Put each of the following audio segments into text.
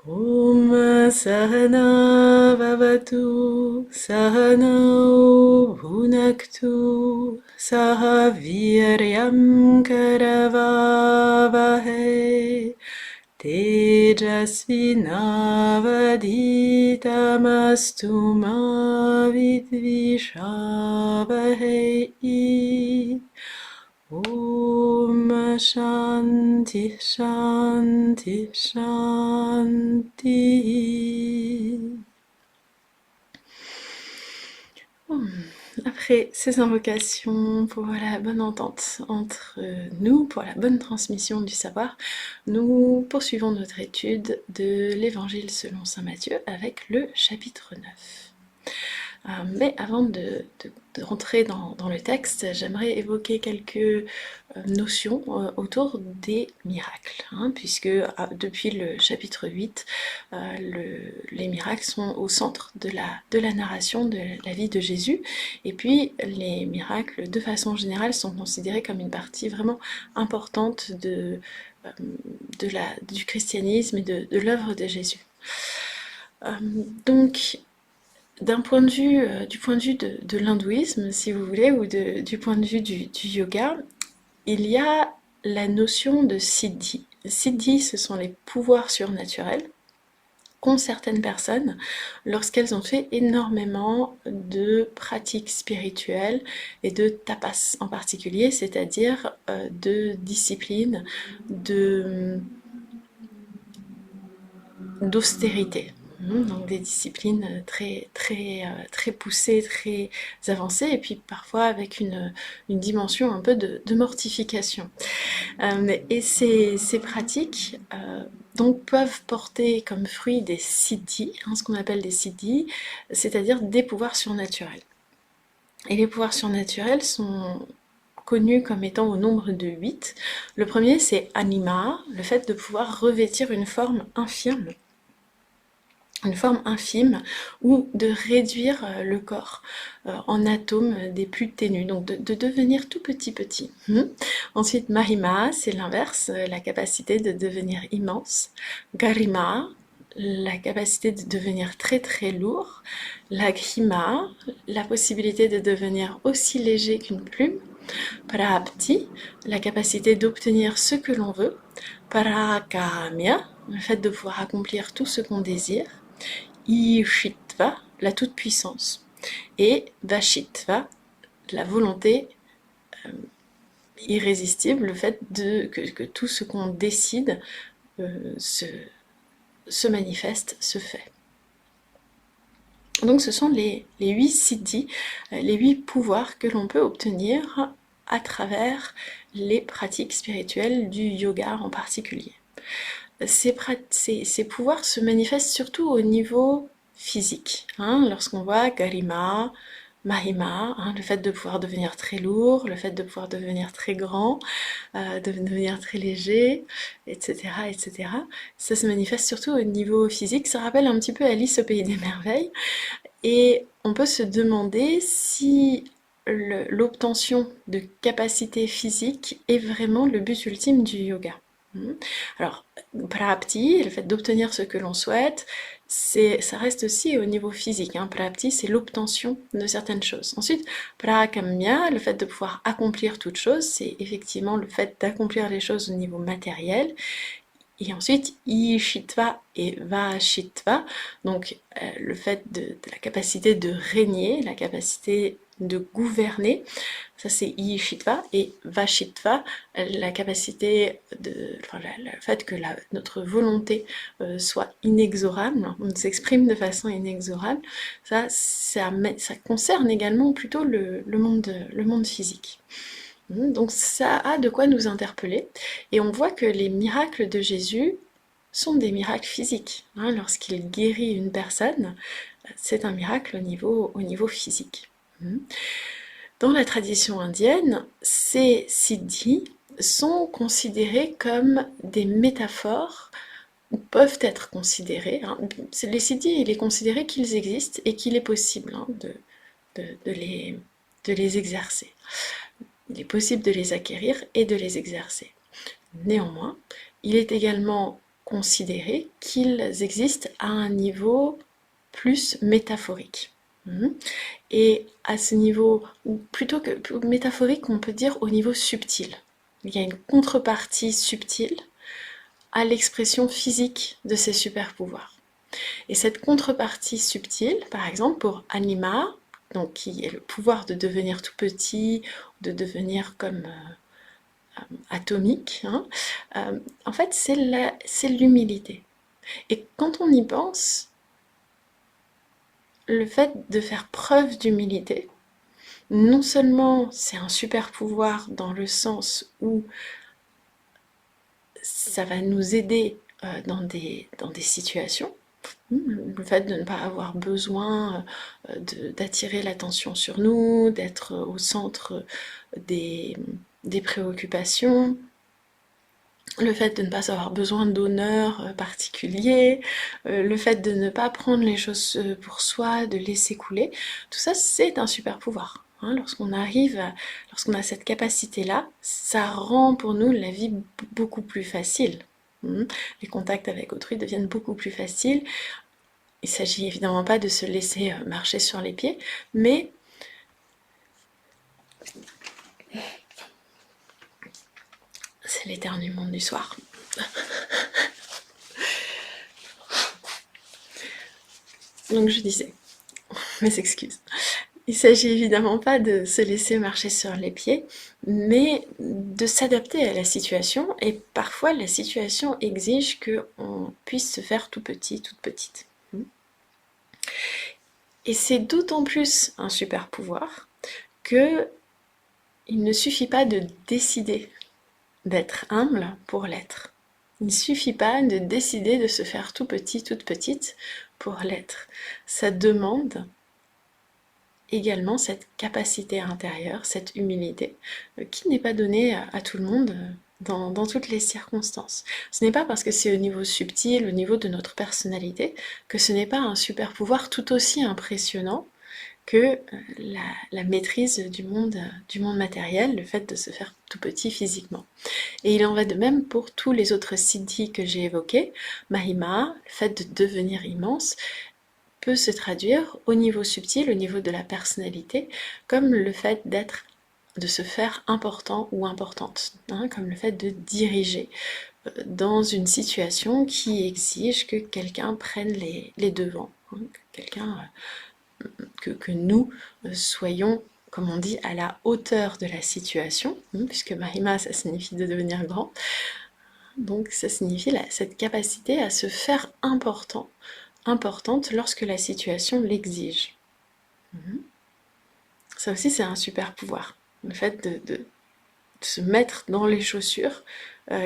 Om Sahana Vavatu Sahanau Bhunaktu Saha Viryam Karavavahe Tejasvinavaditamastu ma vidvishavahe. Om Shanti Shanti Shanti. Après ces invocations pour la bonne entente entre nous, pour la bonne transmission du savoir, nous poursuivons notre étude de l'Évangile selon saint Matthieu avec le chapitre 9. Mais avant de rentrer dans le texte, j'aimerais évoquer quelques notions autour des miracles, hein, puisque depuis le chapitre 8, les miracles sont au centre de la narration de la vie de Jésus, et puis les miracles, de façon générale, sont considérés comme une partie vraiment importante du christianisme et de l'œuvre de Jésus. Donc, du point de vue de l'hindouisme, si vous voulez, ou du point de vue du yoga, il y a la notion de siddhi. Siddhi, ce sont les pouvoirs surnaturels qu'ont certaines personnes lorsqu'elles ont fait énormément de pratiques spirituelles et de tapas en particulier, c'est-à-dire de discipline, d'austérité. Donc des disciplines très poussées, très avancées, et puis parfois avec une dimension un peu de mortification. Et ces pratiques donc peuvent porter comme fruit des siddhis, hein, ce qu'on appelle des siddhis, c'est-à-dire des pouvoirs surnaturels. Et les pouvoirs surnaturels sont connus comme étant au nombre de 8. Le premier, c'est anima, le fait de pouvoir revêtir une forme infime, ou de réduire le corps en atomes des plus ténus, donc de devenir tout petit. Ensuite, Mahima, c'est l'inverse, la capacité de devenir immense. Garima, la capacité de devenir très lourd. La Grima, la possibilité de devenir aussi léger qu'une plume. Prapti, la capacité d'obtenir ce que l'on veut. Parakamya, le fait de pouvoir accomplir tout ce qu'on désire. Ishitva, la toute-puissance, et Vashitva, la volonté irrésistible, le fait que tout ce qu'on décide se manifeste, se fait. Donc ce sont les 8 siddhis, les 8 pouvoirs que l'on peut obtenir à travers les pratiques spirituelles du yoga en particulier. Ces pouvoirs se manifestent surtout au niveau physique, hein, lorsqu'on voit Garima, Mahima, hein, le fait de pouvoir devenir très lourd, le fait de pouvoir devenir très grand, de devenir très léger, etc. Ça se manifeste surtout au niveau physique. Ça rappelle un petit peu Alice au pays des merveilles. Et on peut se demander si l'obtention de capacités physiques est vraiment le but ultime du yoga. Alors, prapti, le fait d'obtenir ce que l'on souhaite, ça reste aussi au niveau physique. Prapti, c'est l'obtention de certaines choses. Ensuite, prakamya, le fait de pouvoir accomplir toute chose, c'est effectivement le fait d'accomplir les choses au niveau matériel. Et ensuite, ishitva et vashitva, donc le fait de la capacité de régner, la capacité de gouverner, ça c'est ishitva, et vashitva, la capacité le fait que notre volonté soit inexorable, on s'exprime de façon inexorable, ça concerne également plutôt le monde physique. Donc ça a de quoi nous interpeller, et on voit que les miracles de Jésus sont des miracles physiques. Lorsqu'il guérit une personne, c'est un miracle au niveau physique. Dans la tradition indienne, ces siddhis sont considérés comme des métaphores, ou peuvent être considérés. Les siddhis, il est considéré qu'ils existent et qu'il est possible de les exercer. Il est possible de les acquérir et de les exercer. Néanmoins, il est également considérer qu'ils existent à un niveau plus métaphorique. Et à ce niveau, ou plutôt que métaphorique, on peut dire au niveau subtil. Il y a une contrepartie subtile à l'expression physique de ces super pouvoirs. Et cette contrepartie subtile, par exemple pour Anima, donc qui est le pouvoir de devenir tout petit, de devenir comme atomique, en fait c'est l'humilité. Et quand on y pense, le fait de faire preuve d'humilité, non seulement c'est un super pouvoir dans le sens où ça va nous aider dans des situations, le fait de ne pas avoir besoin d'attirer l'attention sur nous, d'être au centre des préoccupations, le fait de ne pas avoir besoin d'honneur particulier, le fait de ne pas prendre les choses pour soi, de laisser couler, tout ça c'est un super pouvoir. Lorsqu'on a cette capacité-là, ça rend pour nous la vie beaucoup plus facile. Les contacts avec autrui deviennent beaucoup plus faciles. Il ne s'agit évidemment pas de se laisser marcher sur les pieds, mais c'est l'éternuement du soir. Donc je disais, mes excuses. Il ne s'agit évidemment pas de se laisser marcher sur les pieds, mais de s'adapter à la situation, et parfois la situation exige qu'on puisse se faire tout petit, toute petite. Et c'est d'autant plus un super pouvoir que il ne suffit pas de décider d'être humble pour l'être. Il ne suffit pas de décider de se faire tout petit, toute petite pour l'être. Ça demande également cette capacité intérieure, cette humilité, qui n'est pas donnée à tout le monde dans toutes les circonstances. Ce n'est pas parce que c'est au niveau subtil, au niveau de notre personnalité, que ce n'est pas un super pouvoir tout aussi impressionnant que la maîtrise du monde matériel, le fait de se faire tout petit physiquement. Et il en va de même pour tous les autres siddhis que j'ai évoqués. Mahima, le fait de devenir immense, peut se traduire au niveau subtil, au niveau de la personnalité, comme le fait de se faire important ou importante, comme le fait de diriger dans une situation qui exige que quelqu'un prenne les devants, que nous soyons, comme on dit, à la hauteur de la situation, puisque Mahima, ça signifie de devenir grand, donc ça signifie cette capacité à se faire importante lorsque la situation l'exige. Ça aussi, c'est un super pouvoir. Le fait de se mettre dans les chaussures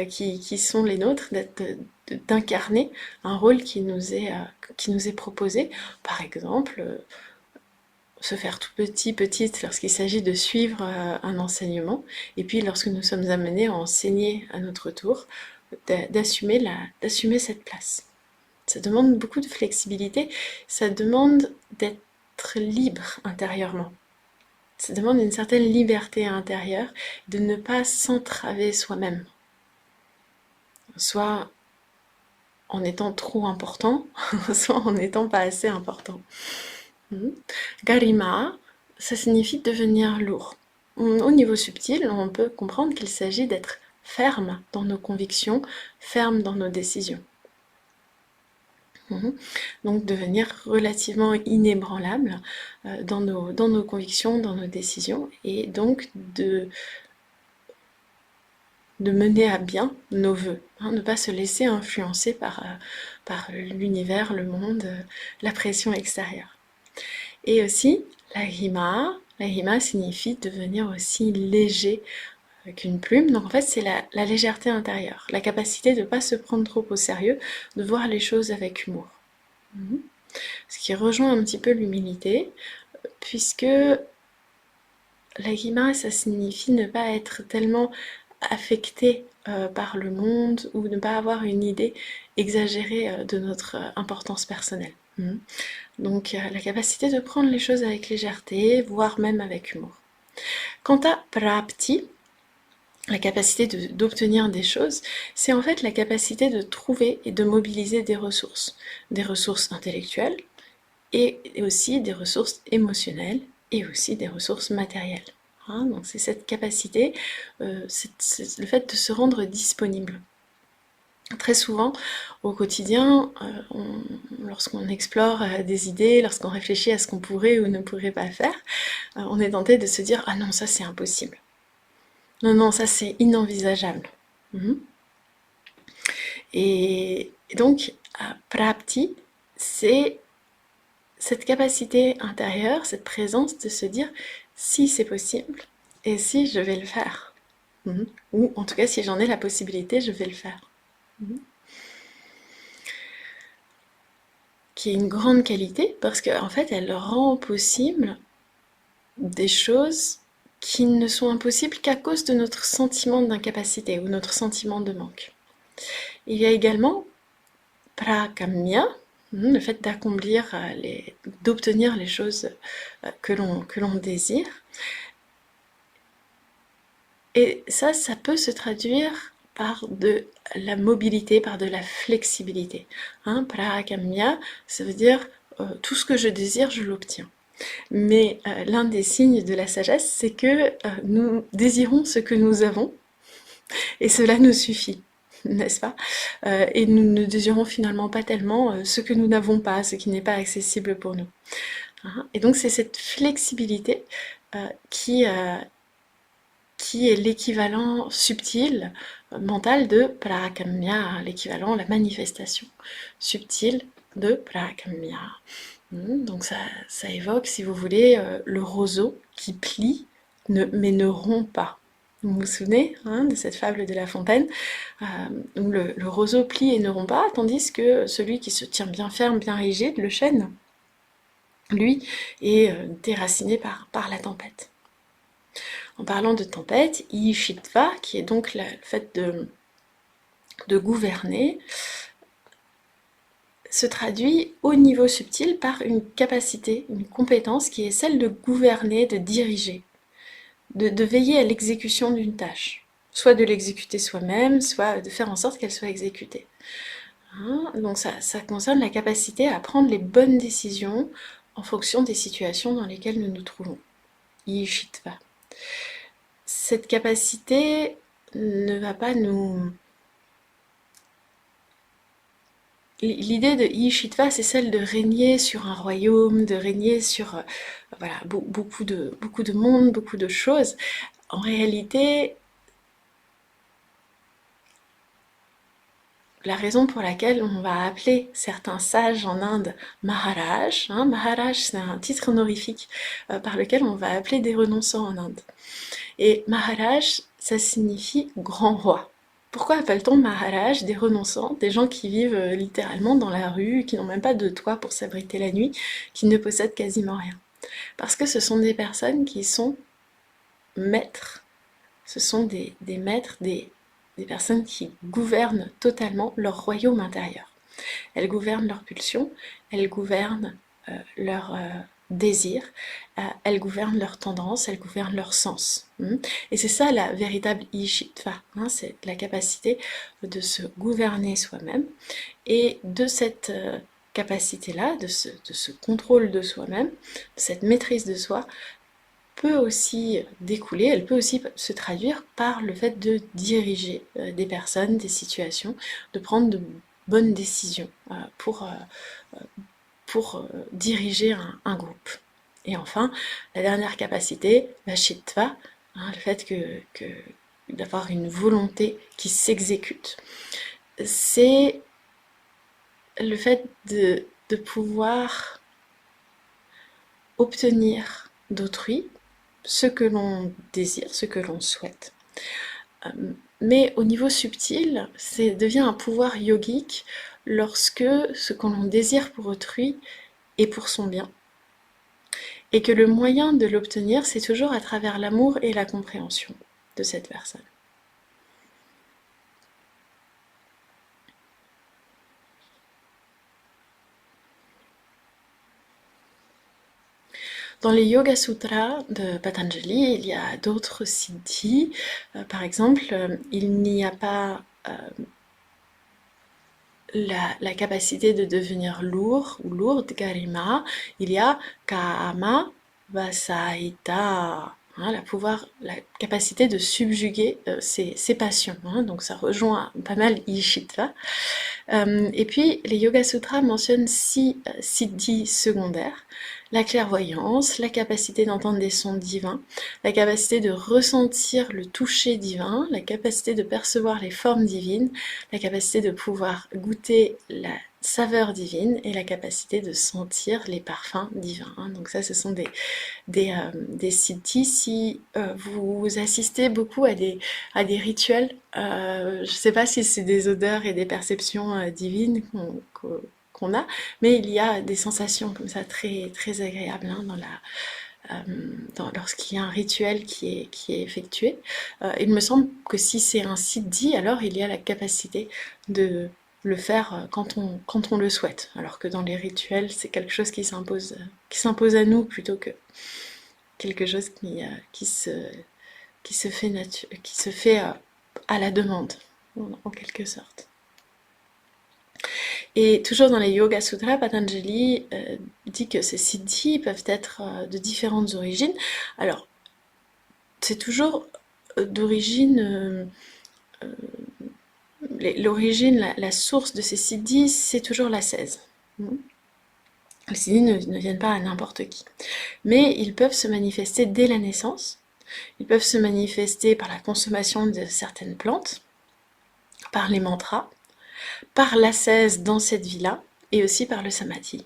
qui sont les nôtres, d'incarner un rôle qui nous est proposé. Par exemple, se faire tout petit, petite lorsqu'il s'agit de suivre un enseignement, et puis lorsque nous sommes amenés à enseigner à notre tour, d'assumer cette place. Ça demande beaucoup de flexibilité, ça demande d'être libre intérieurement. Ça demande une certaine liberté intérieure, de ne pas s'entraver soi-même. Soit en étant trop important, soit en n'étant pas assez important. Garima, ça signifie devenir lourd. Au niveau subtil, on peut comprendre qu'il s'agit d'être ferme dans nos convictions, ferme dans nos décisions. Donc devenir relativement inébranlable dans nos convictions, dans nos décisions, et donc de mener à bien nos vœux, ne pas se laisser influencer par l'univers, le monde, la pression extérieure. Et aussi, la rima signifie devenir aussi léger qu'une plume. Donc en fait, c'est la légèreté intérieure, la capacité de ne pas se prendre trop au sérieux, de voir les choses avec humour. Ce qui rejoint un petit peu l'humilité, puisque la rima, ça signifie ne pas être tellement affecté par le monde ou ne pas avoir une idée exagérée de notre importance personnelle. Donc la capacité de prendre les choses avec légèreté, voire même avec humour. Quant à prapti, la capacité d'obtenir des choses, c'est en fait la capacité de trouver et de mobiliser des ressources intellectuelles et aussi des ressources émotionnelles et aussi des ressources matérielles. Hein, donc c'est cette capacité, c'est le fait de se rendre disponible. Très souvent, au quotidien, lorsqu'on explore des idées, lorsqu'on réfléchit à ce qu'on pourrait ou ne pourrait pas faire, on est tenté de se dire « Ah non, ça c'est impossible. Non, non, ça c'est inenvisageable. Mhm. » Et donc, prapti, c'est cette capacité intérieure, cette présence de se dire si c'est possible et si je vais le faire. Mhm. Ou en tout cas, si j'en ai la possibilité, je vais le faire. Mhm. Qui est une grande qualité parce qu'en fait, elle rend possible des choses qui ne sont impossibles qu'à cause de notre sentiment d'incapacité ou notre sentiment de manque. Il y a également prakamya, le fait d'accomplir, d'obtenir les choses que l'on désire. Et ça peut se traduire par de la mobilité, par de la flexibilité. Hein, prakamya, ça veut dire tout ce que je désire, je l'obtiens. Mais l'un des signes de la sagesse, c'est que nous désirons ce que nous avons, et cela nous suffit, n'est-ce pas? Et nous ne désirons finalement pas tellement ce que nous n'avons pas, ce qui n'est pas accessible pour nous. Hein. Et donc c'est cette flexibilité qui est l'équivalent subtil, mental de prakamya, l'équivalent, la manifestation subtile de prakamya. Donc ça évoque, si vous voulez, le roseau qui plie, mais ne rompt pas. Vous vous souvenez de cette fable de La Fontaine, où le roseau plie et ne rompt pas, tandis que celui qui se tient bien ferme, bien rigide, le chêne, lui, est déraciné par la tempête. En parlant de tempête, Ishitva, qui est donc le fait de gouverner, se traduit au niveau subtil par une capacité, une compétence qui est celle de gouverner, de diriger, de veiller à l'exécution d'une tâche, soit de l'exécuter soi-même, soit de faire en sorte qu'elle soit exécutée. Hein, donc ça concerne la capacité à prendre les bonnes décisions en fonction des situations dans lesquelles nous nous trouvons. Ishitva. Cette capacité ne va pas nous... L'idée de Ishitva, c'est celle de régner sur un royaume, de régner sur voilà, beaucoup de monde, beaucoup de choses. En réalité, la raison pour laquelle on va appeler certains sages en Inde Maharaj, Maharaj c'est un titre honorifique par lequel on va appeler des renonçants en Inde. Et Maharaj, ça signifie grand roi. Pourquoi appelle-t-on Maharaj des renonçants, des gens qui vivent littéralement dans la rue, qui n'ont même pas de toit pour s'abriter la nuit, qui ne possèdent quasiment rien? Parce que ce sont des personnes qui sont maîtres, ce sont des maîtres, des personnes qui gouvernent totalement leur royaume intérieur. Elles gouvernent leurs pulsions, elles gouvernent leurs désirs, elles gouvernent leurs tendances, elles gouvernent leurs sens. Et c'est ça la véritable ishitva, c'est la capacité de se gouverner soi-même. Et de cette capacité-là, de ce contrôle de soi-même, de cette maîtrise de soi, peut aussi découler, elle peut aussi se traduire par le fait de diriger des personnes, des situations, de prendre de bonnes décisions pour diriger un groupe. Et enfin, la dernière capacité, la shitva, le fait d'avoir une volonté qui s'exécute, c'est le fait de pouvoir obtenir d'autrui ce que l'on désire, ce que l'on souhaite. Mais au niveau subtil, ça devient un pouvoir yogique lorsque ce que l'on désire pour autrui est pour son bien. Et que le moyen de l'obtenir, c'est toujours à travers l'amour et la compréhension de cette personne. Dans les Yoga Sutras de Patanjali, il y a d'autres siddhis. Par exemple, il n'y a pas la capacité de devenir lourd ou lourde, garima. Il y a kama vasahita, hein, la capacité de subjuguer ses passions. Hein, donc ça rejoint pas mal Ishitva. Et puis les Yoga Sutras mentionnent 6 siddhis secondaires: la clairvoyance, la capacité d'entendre des sons divins, la capacité de ressentir le toucher divin, la capacité de percevoir les formes divines, la capacité de pouvoir goûter la saveur divine et la capacité de sentir les parfums divins. Hein. Donc ça, ce sont des siddhis. Si vous assistez beaucoup à des rituels, je ne sais pas si c'est des odeurs et des perceptions divines qu'on a, mais il y a des sensations comme ça très, très agréables hein, lorsqu'il y a un rituel qui est effectué. Il me semble que si c'est un siddhi, alors il y a la capacité de le faire quand on le souhaite, alors que dans les rituels, c'est quelque chose qui s'impose à nous plutôt que quelque chose qui se fait à la demande, en quelque sorte. Et toujours dans les Yoga Sutras, Patanjali dit que ces siddhis peuvent être de différentes origines. Alors, c'est toujours d'origine... l'origine, la source de ces siddhis, c'est toujours l'ascèse. Les siddhis ne viennent pas à n'importe qui. Mais ils peuvent se manifester dès la naissance. Ils peuvent se manifester par la consommation de certaines plantes, par les mantras, par l'ascèse dans cette vie-là, et aussi par le samadhi.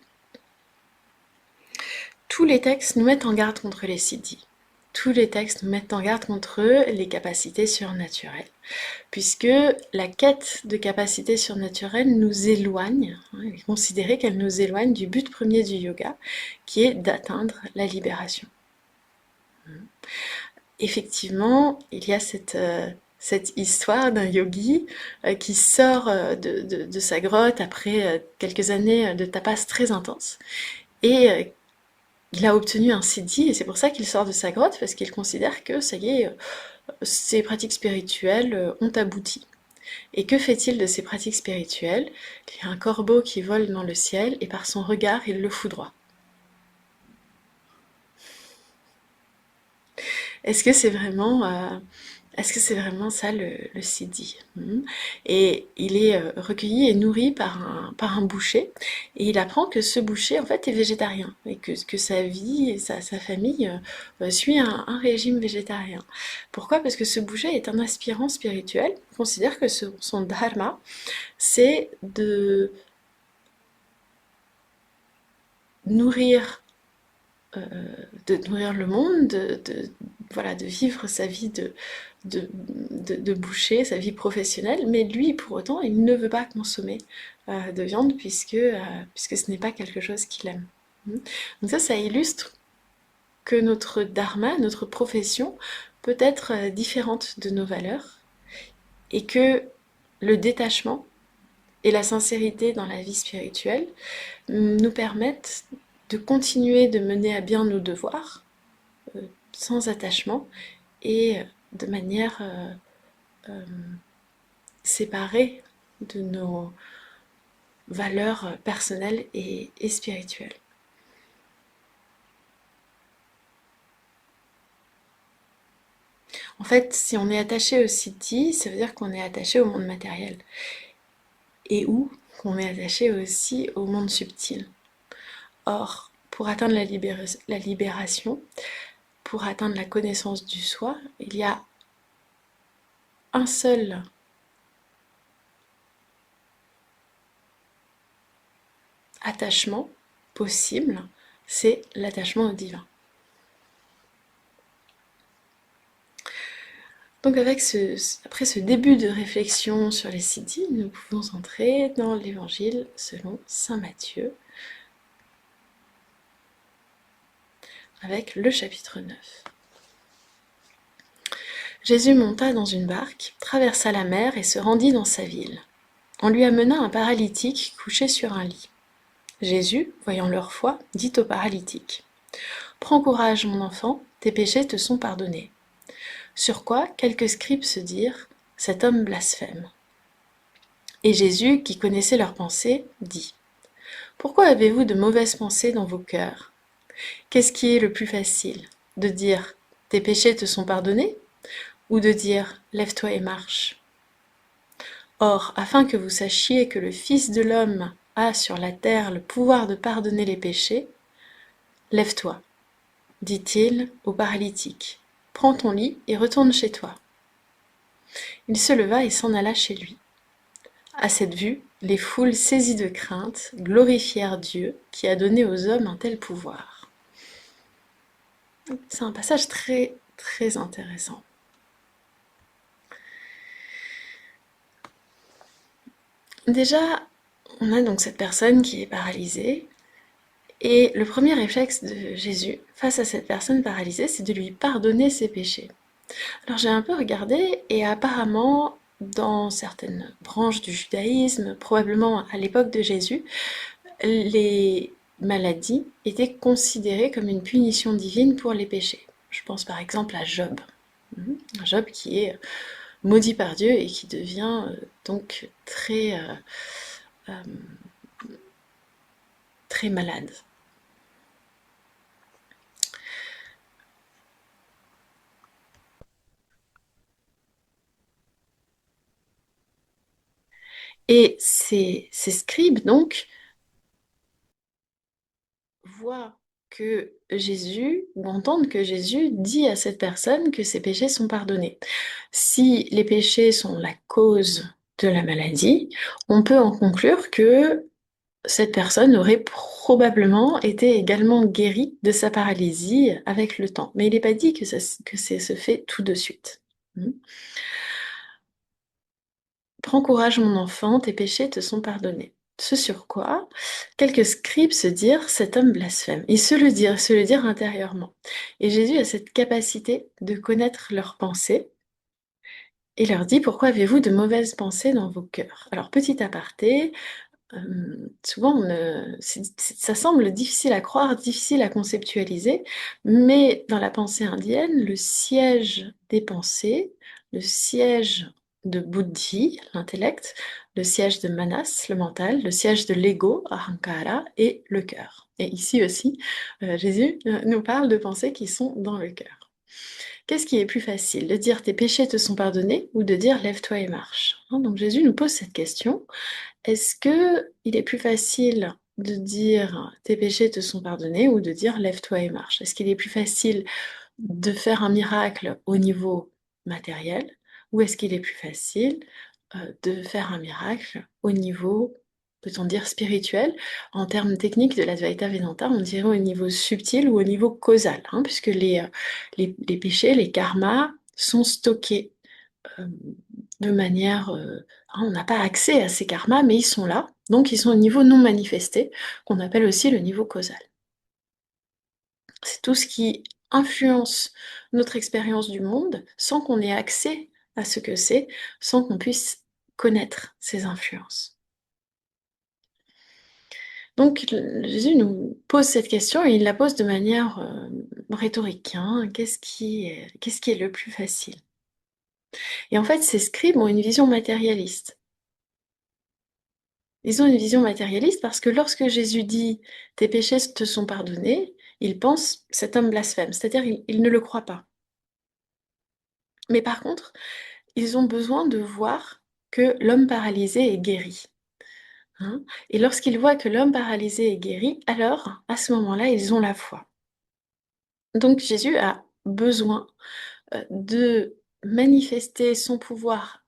Tous les textes nous mettent en garde contre les siddhis. Tous les textes nous mettent en garde contre les capacités surnaturelles, puisque la quête de capacités surnaturelles nous éloigne, hein, il est considéré qu'elle nous éloigne du but premier du yoga, qui est d'atteindre la libération. Effectivement, il y a cette histoire d'un yogi qui sort de sa grotte après quelques années de tapas très intenses, et il a obtenu un siddhi, et c'est pour ça qu'il sort de sa grotte, parce qu'il considère que, ça y est, ses pratiques spirituelles ont abouti. Et que fait-il de ces pratiques spirituelles? Il y a un corbeau qui vole dans le ciel, et par son regard, il le foudroie. Est-ce que c'est vraiment ça le siddhi? Et il est recueilli et nourri par un boucher, et il apprend que ce boucher en fait est végétarien, et que sa vie et sa famille suit un régime végétarien. Pourquoi? Parce que ce boucher est un aspirant spirituel, considère que son dharma, c'est de nourrir le monde, voilà, de vivre sa vie de boucher, sa vie professionnelle, mais lui, pour autant, il ne veut pas consommer de viande puisque ce n'est pas quelque chose qu'il aime. Donc ça illustre que notre dharma, notre profession, peut être différente de nos valeurs, et que le détachement et la sincérité dans la vie spirituelle nous permettent de continuer de mener à bien nos devoirs sans attachement et de manière séparée de nos valeurs personnelles et spirituelles. En fait, si on est attaché au siddhi, ça veut dire qu'on est attaché au monde matériel, et ou qu'on est attaché aussi au monde subtil. Or, pour atteindre la libération, pour atteindre la connaissance du soi, il y a un seul attachement possible, c'est l'attachement au divin. Donc après ce début de réflexion sur les siddhis, nous pouvons entrer dans l'évangile selon saint Matthieu, avec le chapitre 9. Jésus monta dans une barque, traversa la mer et se rendit dans sa ville. On lui amena un paralytique couché sur un lit. Jésus, voyant leur foi, dit au paralytique: Prends courage, mon enfant, tes péchés te sont pardonnés. Sur quoi quelques scribes se dirent, cet homme blasphème. Et Jésus, qui connaissait leurs pensées, dit, pourquoi avez-vous de mauvaises pensées dans vos cœurs? Qu'est-ce qui est le plus facile? De dire, tes péchés te sont pardonnés? Ou de dire, lève-toi et marche? Or, afin que vous sachiez que le Fils de l'homme a sur la terre le pouvoir de pardonner les péchés, lève-toi, dit-il au paralytique. Prends ton lit et retourne chez toi. Il se leva et s'en alla chez lui. À cette vue, les foules saisies de crainte glorifièrent Dieu qui a donné aux hommes un tel pouvoir. C'est un passage très très intéressant. Déjà, on a donc cette personne qui est paralysée, et le premier réflexe de Jésus face à cette personne paralysée, c'est de lui pardonner ses péchés. Alors j'ai un peu regardé, et apparemment, dans certaines branches du judaïsme, probablement à l'époque de Jésus, les maladies étaient considérées comme une punition divine pour les péchés. Je pense par exemple à Job. Job qui est maudit par Dieu et qui devient donc très malade. Et ces scribes, donc, voient que Jésus, ou entendent que Jésus dit à cette personne que ses péchés sont pardonnés. Si les péchés sont la cause de la maladie, on peut en conclure que cette personne aurait probablement été également guérie de sa paralysie avec le temps. Mais il n'est pas dit que ça se fait tout de suite. Prends courage, mon enfant, tes péchés te sont pardonnés. Ce sur quoi quelques scribes se dirent, cet homme blasphème. Ils se le dirent intérieurement. Et Jésus a cette capacité de connaître leurs pensées et leur dit, pourquoi avez-vous de mauvaises pensées dans vos cœurs? Alors, petit aparté, souvent ça semble difficile à croire, difficile à conceptualiser, mais dans la pensée indienne, le siège des pensées, le siège de Buddhi, l'intellect, le siège de Manas, le mental, le siège de l'ego, Ahankara, et le cœur. Et ici aussi, Jésus nous parle de pensées qui sont dans le cœur. Qu'est-ce qui est plus facile, de dire tes péchés te sont pardonnés ou de dire lève-toi et marche? Donc Jésus nous pose cette question. Est-ce que il est plus facile de dire tes péchés te sont pardonnés ou de dire lève-toi et marche? Est-ce qu'il est plus facile de faire un miracle au niveau matériel ou est-ce qu'il est plus facile de faire un miracle au niveau, peut-on dire, spirituel? En termes techniques de l'Advaita Vedanta, on dirait au niveau subtil ou au niveau causal, puisque les péchés, les karmas sont stockés euh, de manière... on n'a pas accès à ces karmas, mais ils sont là. Donc ils sont au niveau non manifesté, qu'on appelle aussi le niveau causal. C'est tout ce qui influence notre expérience du monde sans qu'on ait accès à ce que c'est, sans qu'on puisse connaître ces influences. Donc Jésus nous pose cette question et il la pose de manière rhétorique. Qu'est-ce qui est le plus facile? Et en fait, ces scribes ont une vision matérialiste. Ils ont une vision matérialiste parce que lorsque Jésus dit tes péchés te sont pardonnés, ils pensent cet homme blasphème, c'est-à-dire ils ne le croient pas. Mais par contre, ils ont besoin de voir que l'homme paralysé est guéri. Et lorsqu'ils voient que l'homme paralysé est guéri, alors à ce moment-là, ils ont la foi. Donc Jésus a besoin de manifester son pouvoir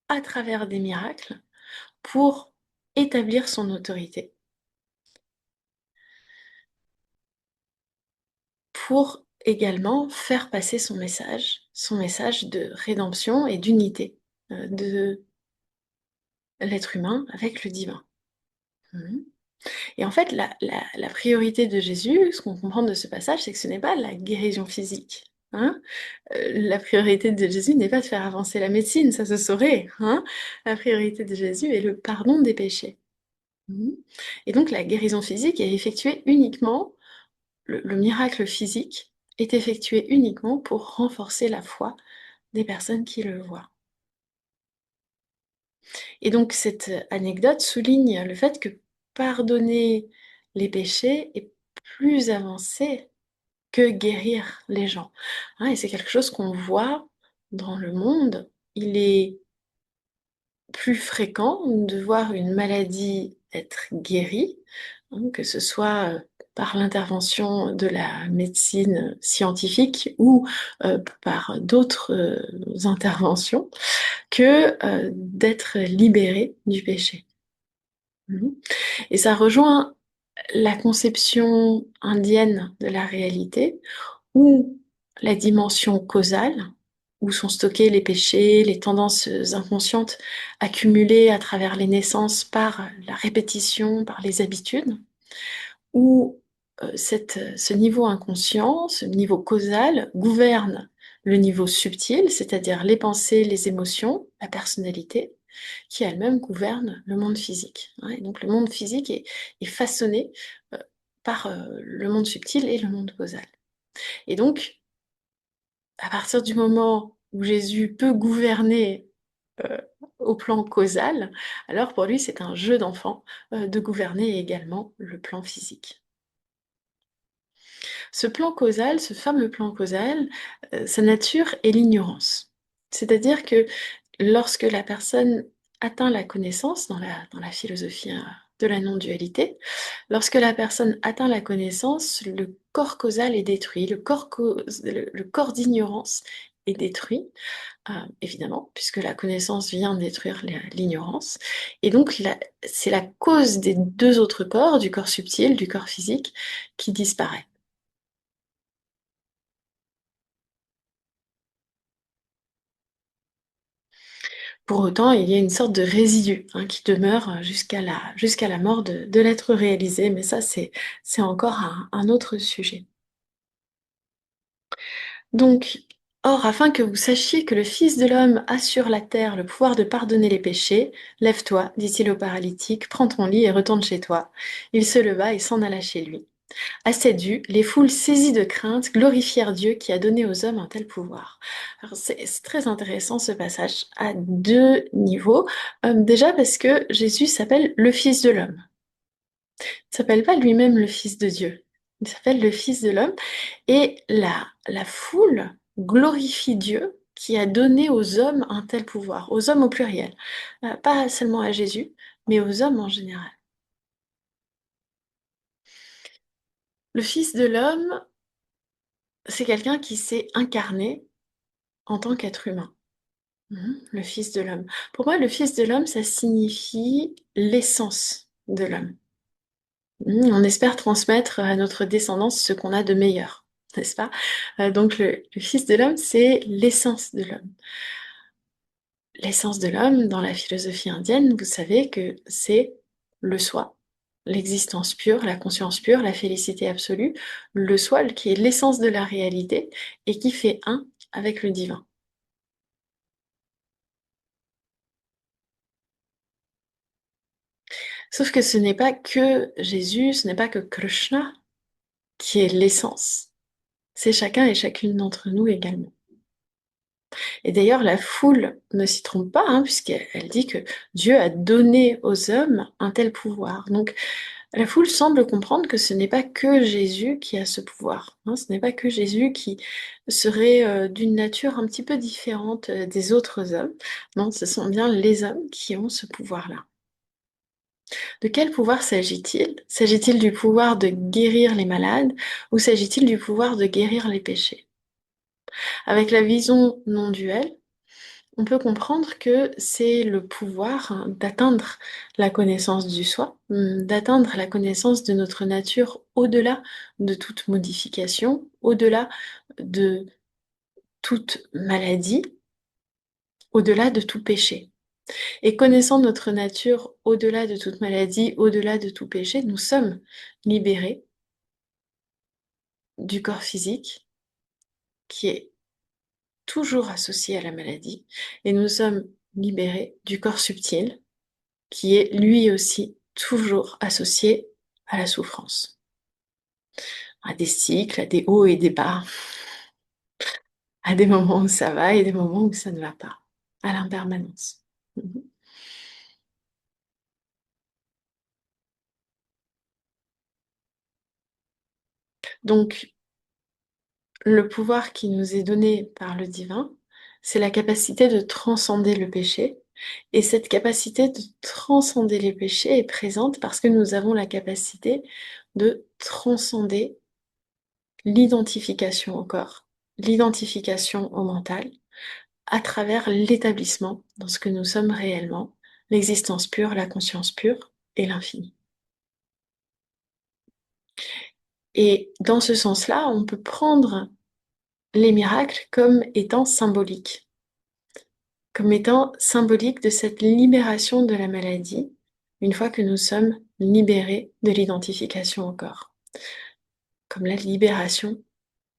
à travers des miracles pour établir son autorité, pour également faire passer son message de rédemption et d'unité de l'être humain avec le divin. Mhm. Et en fait, la priorité de Jésus, ce qu'on comprend de ce passage, c'est que ce n'est pas la guérison physique. La priorité de Jésus n'est pas de faire avancer la médecine, ça se saurait. La priorité de Jésus est le pardon des péchés. Mhm. Et donc la guérison physique est effectuée uniquement le miracle physique est effectué uniquement pour renforcer la foi des personnes qui le voient. Et donc cette anecdote souligne le fait que pardonner les péchés est plus avancé que guérir les gens. Hein, et c'est quelque chose qu'on voit dans le monde. Il est plus fréquent de voir une maladie être guérie, hein, que ce soit par l'intervention de la médecine scientifique ou par d'autres interventions, que d'être libéré du péché. Mhm. Et ça rejoint la conception indienne de la réalité, où la dimension causale, où sont stockés les péchés, les tendances inconscientes accumulées à travers les naissances par la répétition, par les habitudes, où ce niveau inconscient, ce niveau causal, gouverne le niveau subtil, c'est-à-dire les pensées, les émotions, la personnalité, qui elle-même gouverne le monde physique. Hein. Et donc le monde physique est façonné euh, par le monde subtil et le monde causal. Et donc, à partir du moment où Jésus peut gouverner euh, au plan causal, alors pour lui c'est un jeu d'enfant de gouverner également le plan physique. Ce plan causal, ce fameux plan causal, sa nature est l'ignorance. C'est-à-dire que lorsque la personne atteint la connaissance dans la philosophie de la non-dualité, lorsque la personne atteint la connaissance, le corps causal est détruit, le corps d'ignorance est détruit, évidemment, puisque la connaissance vient détruire l'ignorance. Et donc, c'est la cause des deux autres corps, du corps subtil, du corps physique, qui disparaît. Pour autant, il y a une sorte de résidu hein, qui demeure jusqu'à la mort de l'être réalisé, mais ça, c'est encore un autre sujet. Donc, or, afin que vous sachiez que le Fils de l'homme a sur la terre le pouvoir de pardonner les péchés, lève-toi, dit-il au paralytique, prends ton lit et retourne chez toi. Il se leva et s'en alla chez lui. À cette vue, les foules saisies de crainte glorifièrent Dieu qui a donné aux hommes un tel pouvoir. Alors c'est très intéressant ce passage à deux niveaux. Déjà parce que Jésus s'appelle le Fils de l'homme. Il ne s'appelle pas lui-même le Fils de Dieu. Il s'appelle le Fils de l'homme. Et la foule glorifie Dieu qui a donné aux hommes un tel pouvoir, aux hommes au pluriel. Pas seulement à Jésus, mais aux hommes en général. Le Fils de l'homme, c'est quelqu'un qui s'est incarné en tant qu'être humain. Le Fils de l'homme. Pour moi, le Fils de l'homme, ça signifie l'essence de l'homme. On espère transmettre à notre descendance ce qu'on a de meilleur, n'est-ce pas? Donc le Fils de l'homme, c'est l'essence de l'homme. L'essence de l'homme, dans la philosophie indienne, vous savez que c'est le soi, l'existence pure, la conscience pure, la félicité absolue, le soi qui est l'essence de la réalité et qui fait un avec le divin. Sauf que ce n'est pas que Jésus, ce n'est pas que Krishna qui est l'essence. C'est chacun et chacune d'entre nous également. Et d'ailleurs, la foule ne s'y trompe pas, hein, puisqu'elle dit que Dieu a donné aux hommes un tel pouvoir. Donc, la foule semble comprendre que ce n'est pas que Jésus qui a ce pouvoir. Hein, ce n'est pas que Jésus qui serait d'une nature un petit peu différente des autres hommes. Non, ce sont bien les hommes qui ont ce pouvoir-là. De quel pouvoir s'agit-il? S'agit-il du pouvoir de guérir les malades ou s'agit-il du pouvoir de guérir les péchés? Avec la vision non duelle, on peut comprendre que c'est le pouvoir d'atteindre la connaissance du soi, d'atteindre la connaissance de notre nature au-delà de toute modification, au-delà de toute maladie, au-delà de tout péché. Et connaissant notre nature au-delà de toute maladie, au-delà de tout péché, nous sommes libérés du corps physique qui est toujours associé à la maladie et nous sommes libérés du corps subtil qui est lui aussi toujours associé à la souffrance. à des cycles, à des hauts et des bas, à des moments où ça va et des moments où ça ne va pas, à l'impermanence. Mhm. Donc, le pouvoir qui nous est donné par le divin, c'est la capacité de transcender le péché. Et cette capacité de transcender les péchés est présente parce que nous avons la capacité de transcender l'identification au corps, l'identification au mental, à travers l'établissement dans ce que nous sommes réellement, l'existence pure, la conscience pure et l'infini. Et dans ce sens-là, on peut prendre les miracles comme étant symboliques de cette libération de la maladie, une fois que nous sommes libérés de l'identification au corps, comme la libération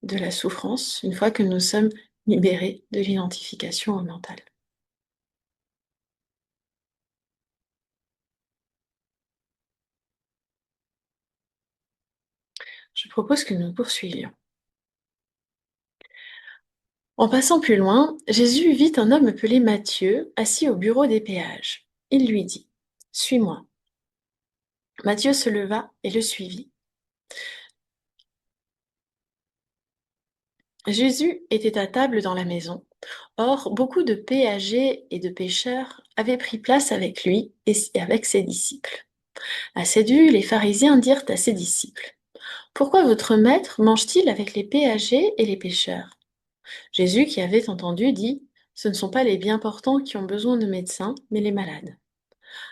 de la souffrance, une fois que nous sommes libérés de l'identification au mental. Je propose que nous poursuivions. En passant plus loin, Jésus vit un homme appelé Matthieu, assis au bureau des péages. Il lui dit: Suis-moi. Matthieu se leva et le suivit. Jésus était à table dans la maison. Or, beaucoup de péagers et de pêcheurs avaient pris place avec lui et avec ses disciples. À cette vue, les pharisiens dirent à ses disciples: Pourquoi votre maître mange-t-il avec les péagers et les pêcheurs? Jésus, qui avait entendu, dit: Ce ne sont pas les bien portants qui ont besoin de médecins, mais les malades.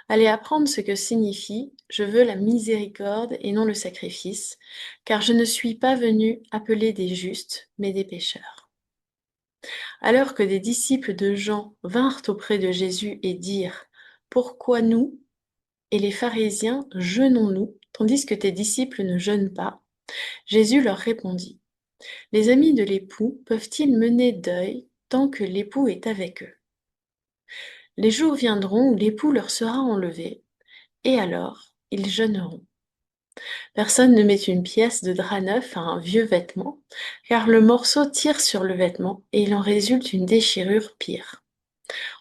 Allez apprendre ce que signifie Je veux la miséricorde et non le sacrifice, car je ne suis pas venu appeler des justes, mais des pécheurs. Alors que des disciples de Jean vinrent auprès de Jésus et dirent: Pourquoi nous et les pharisiens jeûnons-nous, tandis que tes disciples ne jeûnent pas? Jésus leur répondit: Les amis de l'époux peuvent-ils mener deuil tant que l'époux est avec eux? Les jours viendront où l'époux leur sera enlevé, et alors ils jeûneront. Personne ne met une pièce de drap neuf à un vieux vêtement, car le morceau tire sur le vêtement et il en résulte une déchirure pire.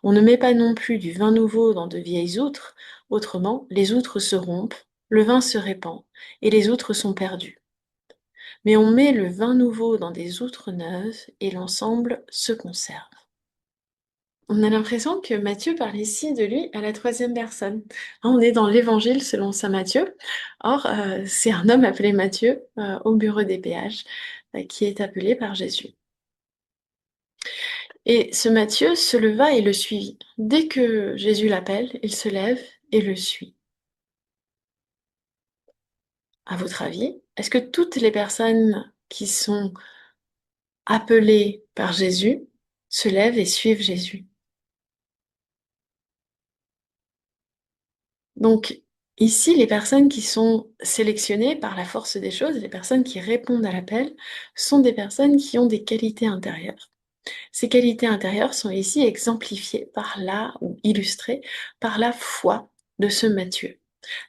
On ne met pas non plus du vin nouveau dans de vieilles outres, autrement les outres se rompent, le vin se répand, et les outres sont perdues. Mais on met le vin nouveau dans des outres neuves, et l'ensemble se conserve. On a l'impression que Matthieu parle ici de lui à la troisième personne. On est dans l'Évangile selon saint Matthieu. Or, c'est un homme appelé Matthieu au bureau des péages qui est appelé par Jésus. Et ce Matthieu se leva et le suivit. Dès que Jésus l'appelle, il se lève et le suit. À votre avis, est-ce que toutes les personnes qui sont appelées par Jésus se lèvent et suivent Jésus? Donc, ici, les personnes qui sont sélectionnées par la force des choses, les personnes qui répondent à l'appel, sont des personnes qui ont des qualités intérieures. Ces qualités intérieures sont ici exemplifiées par ou illustrées par la foi de ce Matthieu.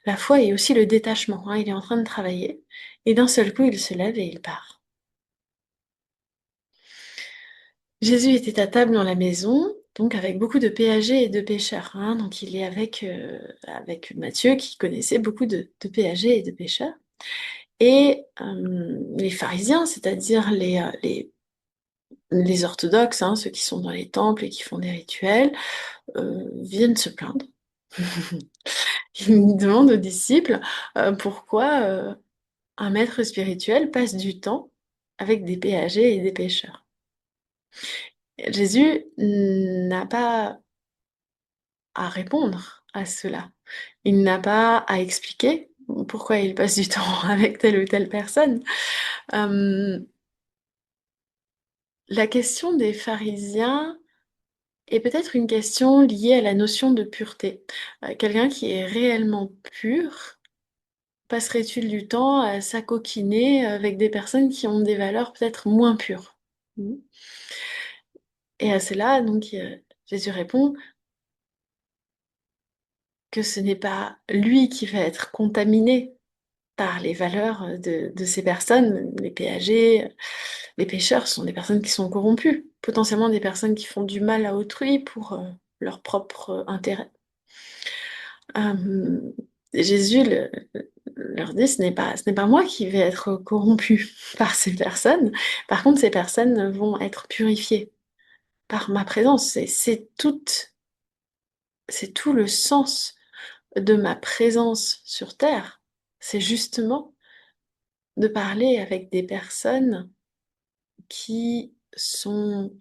La foi est aussi le détachement, hein, il est en train de travailler, et d'un seul coup, il se lève et il part. Jésus était à table dans la maison, donc avec beaucoup de péagers et de pêcheurs, hein, donc il est avec Matthieu qui connaissait beaucoup de péagers et de pêcheurs. Et les pharisiens, c'est-à-dire les orthodoxes, hein, ceux qui sont dans les temples et qui font des rituels, viennent se plaindre. Ils demandent aux disciples pourquoi un maître spirituel passe du temps avec des péagers et des pêcheurs. Jésus n'a pas à répondre à cela. Il n'a pas à expliquer pourquoi il passe du temps avec telle ou telle personne. Euh, la question des pharisiens est peut-être une question liée à la notion de pureté. Quelqu'un qui est réellement pur, passerait-il du temps à s'acoquiner avec des personnes qui ont des valeurs peut-être moins pures? Et à cela, donc, Jésus répond que ce n'est pas lui qui va être contaminé par les valeurs de ces personnes. Les péagers, les pécheurs sont des personnes qui sont corrompues, potentiellement des personnes qui font du mal à autrui pour leur propre intérêt. Jésus leur dit, ce n'est pas moi qui vais être corrompu par ces personnes. Par contre, ces personnes vont être purifiées par ma présence. C'est tout le sens de ma présence sur Terre. C'est justement de parler avec des personnes qui sont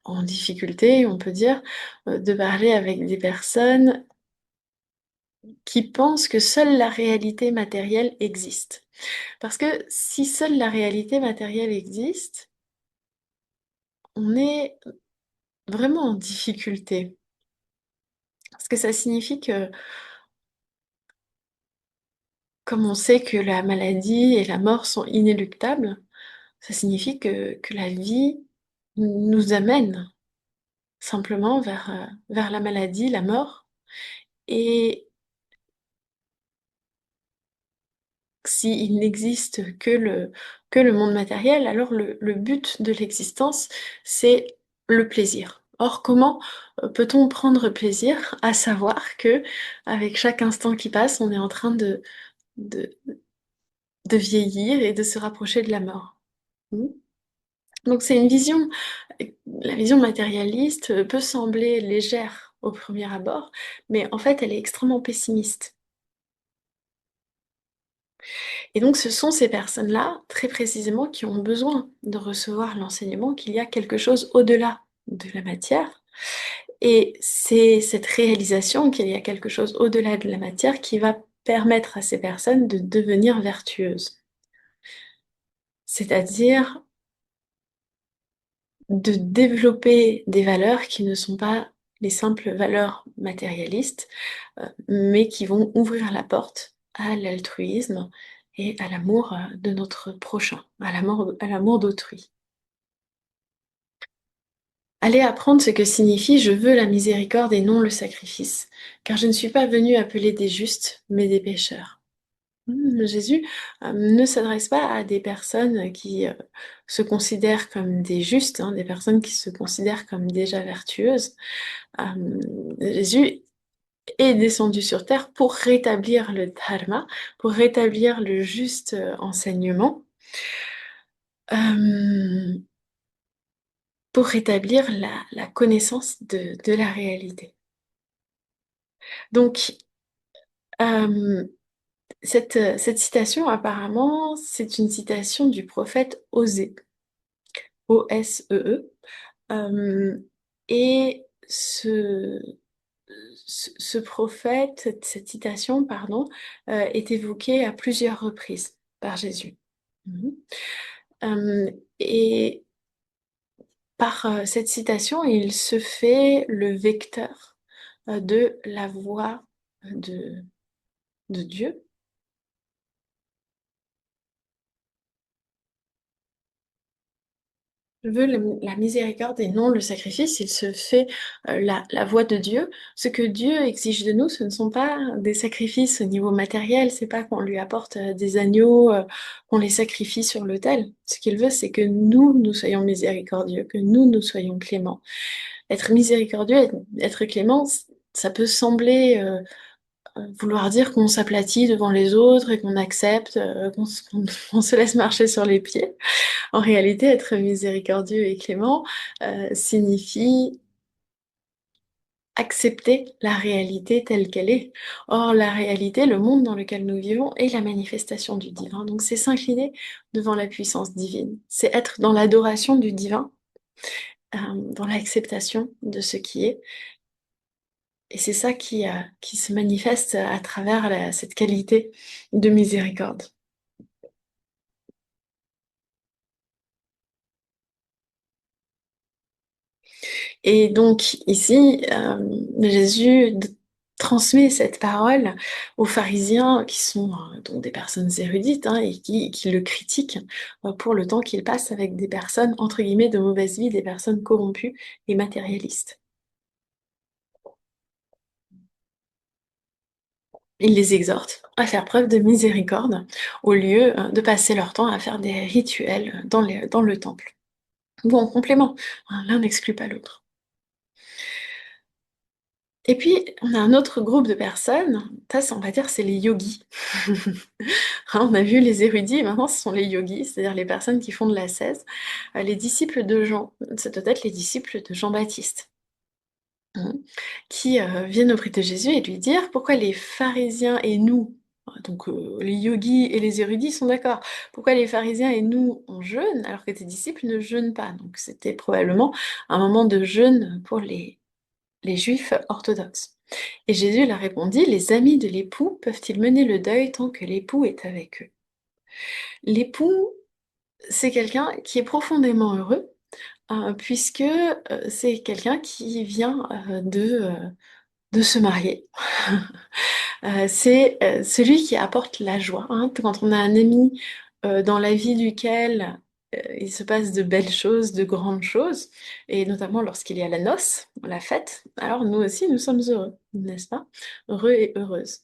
en difficulté, on peut dire, de parler avec des personnes qui pensent que seule la réalité matérielle existe. Parce que si seule la réalité matérielle existe, on est vraiment en difficulté. Parce que ça signifie que, comme on sait que la maladie et la mort sont inéluctables, ça signifie que la vie nous amène simplement vers la maladie, la mort. Et s'il n'existe que le monde matériel, alors le but de l'existence, c'est le plaisir. Or, comment peut-on prendre plaisir à savoir que avec chaque instant qui passe, on est en train de, de vieillir et de se rapprocher de la mort? Hmm. Donc c'est une vision, la vision matérialiste peut sembler légère au premier abord, mais en fait elle est extrêmement pessimiste. Et donc ce sont ces personnes-là, très précisément, qui ont besoin de recevoir l'enseignement qu'il y a quelque chose au-delà de la matière. Et c'est cette réalisation qu'il y a quelque chose au-delà de la matière qui va permettre à ces personnes de devenir vertueuses. C'est-à-dire de développer des valeurs qui ne sont pas les simples valeurs matérialistes, mais qui vont ouvrir la porte à l'altruisme et à l'amour de notre prochain, à l'amour d'autrui. Allez apprendre ce que signifie je veux la miséricorde et non le sacrifice, car je ne suis pas venu appeler des justes, mais des pécheurs. Jésus ne s'adresse pas à des personnes qui se considèrent comme des justes, hein, des personnes qui se considèrent comme déjà vertueuses. Jésus est descendu sur terre pour rétablir le dharma, pour rétablir le juste enseignement, euh, pour rétablir la connaissance de la réalité. Donc, euh, cette citation, apparemment, c'est une citation du prophète Osée, Osee. Et ce prophète, cette citation, pardon, est évoquée à plusieurs reprises par Jésus. Mhm. Et par cette citation, il se fait le vecteur de la voix de Dieu. Je veux la miséricorde et non le sacrifice. Il se fait la voix de Dieu. Ce que Dieu exige de nous, ce ne sont pas des sacrifices au niveau matériel. C'est pas qu'on lui apporte des agneaux, qu'on les sacrifie sur l'autel. Ce qu'il veut, c'est que nous soyons miséricordieux, que nous soyons cléments. Être miséricordieux, être clément, ça peut sembler vouloir dire qu'on s'aplatit devant les autres et qu'on accepte, qu'on se laisse marcher sur les pieds. En réalité, être miséricordieux et clément signifie accepter la réalité telle qu'elle est. Or, la réalité, le monde dans lequel nous vivons, est la manifestation du divin. Donc, c'est s'incliner devant la puissance divine. C'est être dans l'adoration du divin, dans l'acceptation de ce qui est. Et c'est ça qui se manifeste à travers cette qualité de miséricorde. Et donc ici, Jésus transmet cette parole aux pharisiens qui sont donc des personnes érudites hein, et qui le critiquent pour le temps qu'il passe avec des personnes, entre guillemets, de mauvaise vie, des personnes corrompues et matérialistes. Il les exhorte à faire preuve de miséricorde au lieu de passer leur temps à faire des rituels dans le temple. Ou en complément, hein, l'un n'exclut pas l'autre. Et puis, on a un autre groupe de personnes, ça, on va dire, c'est les yogis. Hein, on a vu les érudits, maintenant ce sont les yogis, c'est-à-dire les personnes qui font de l'ascèse. Les disciples de Jean, ça doit être les disciples de Jean-Baptiste, hein, qui viennent auprès de Jésus et lui dire pourquoi les pharisiens et nous, donc les yogis et les érudits sont d'accord, pourquoi les pharisiens et nous on jeûne alors que tes disciples ne jeûnent pas. Donc c'était probablement un moment de jeûne pour les juifs orthodoxes. Et Jésus leur répondit, les amis de l'époux peuvent-ils mener le deuil tant que l'époux est avec eux? L'époux, c'est quelqu'un qui est profondément heureux, puisque c'est quelqu'un qui vient de se marier. C'est celui qui apporte la joie, hein. Quand on a un ami dans la vie duquel il se passe de belles choses, de grandes choses, et notamment lorsqu'il y a la noce, la fête, alors nous aussi nous sommes heureux, n'est-ce pas? Heureux et heureuses.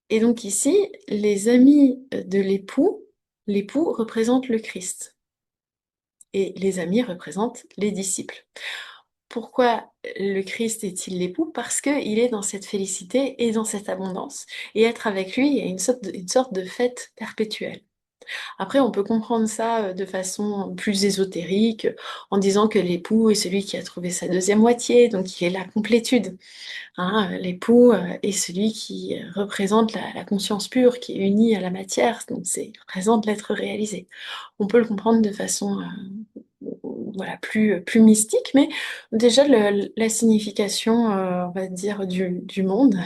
Et donc ici, les amis de l'époux représente le Christ et les amis représentent les disciples. Pourquoi le Christ est-il l'époux? Parce qu'il est dans cette félicité et dans cette abondance. Et être avec lui, il y a une sorte de fête perpétuelle. Après, on peut comprendre ça de façon plus ésotérique, en disant que l'époux est celui qui a trouvé sa deuxième moitié, donc il est la complétude. Hein, l'époux est celui qui représente la conscience pure, qui est unie à la matière, donc c'est représente l'être réalisé. On peut le comprendre de façon voilà, plus mystique, mais déjà la signification, on va dire, du monde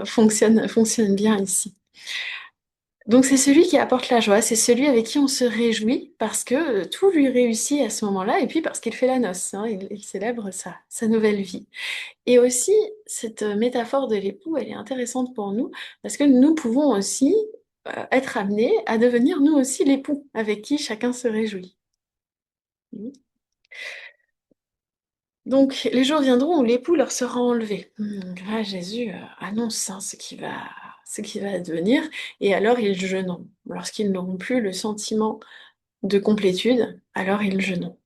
fonctionne bien ici. Donc c'est celui qui apporte la joie, c'est celui avec qui on se réjouit parce que tout lui réussit à ce moment-là, et puis parce qu'il fait la noce, hein, il célèbre sa nouvelle vie. Et aussi, cette métaphore de l'époux, elle est intéressante pour nous, parce que nous pouvons aussi être amenés à devenir nous aussi l'époux, avec qui chacun se réjouit. Donc, les jours viendront où l'époux leur sera enlevé. Là, Jésus annonce hein, ce qui va advenir, et alors ils jeûneront. Lorsqu'ils n'auront plus le sentiment de complétude, alors ils jeûneront.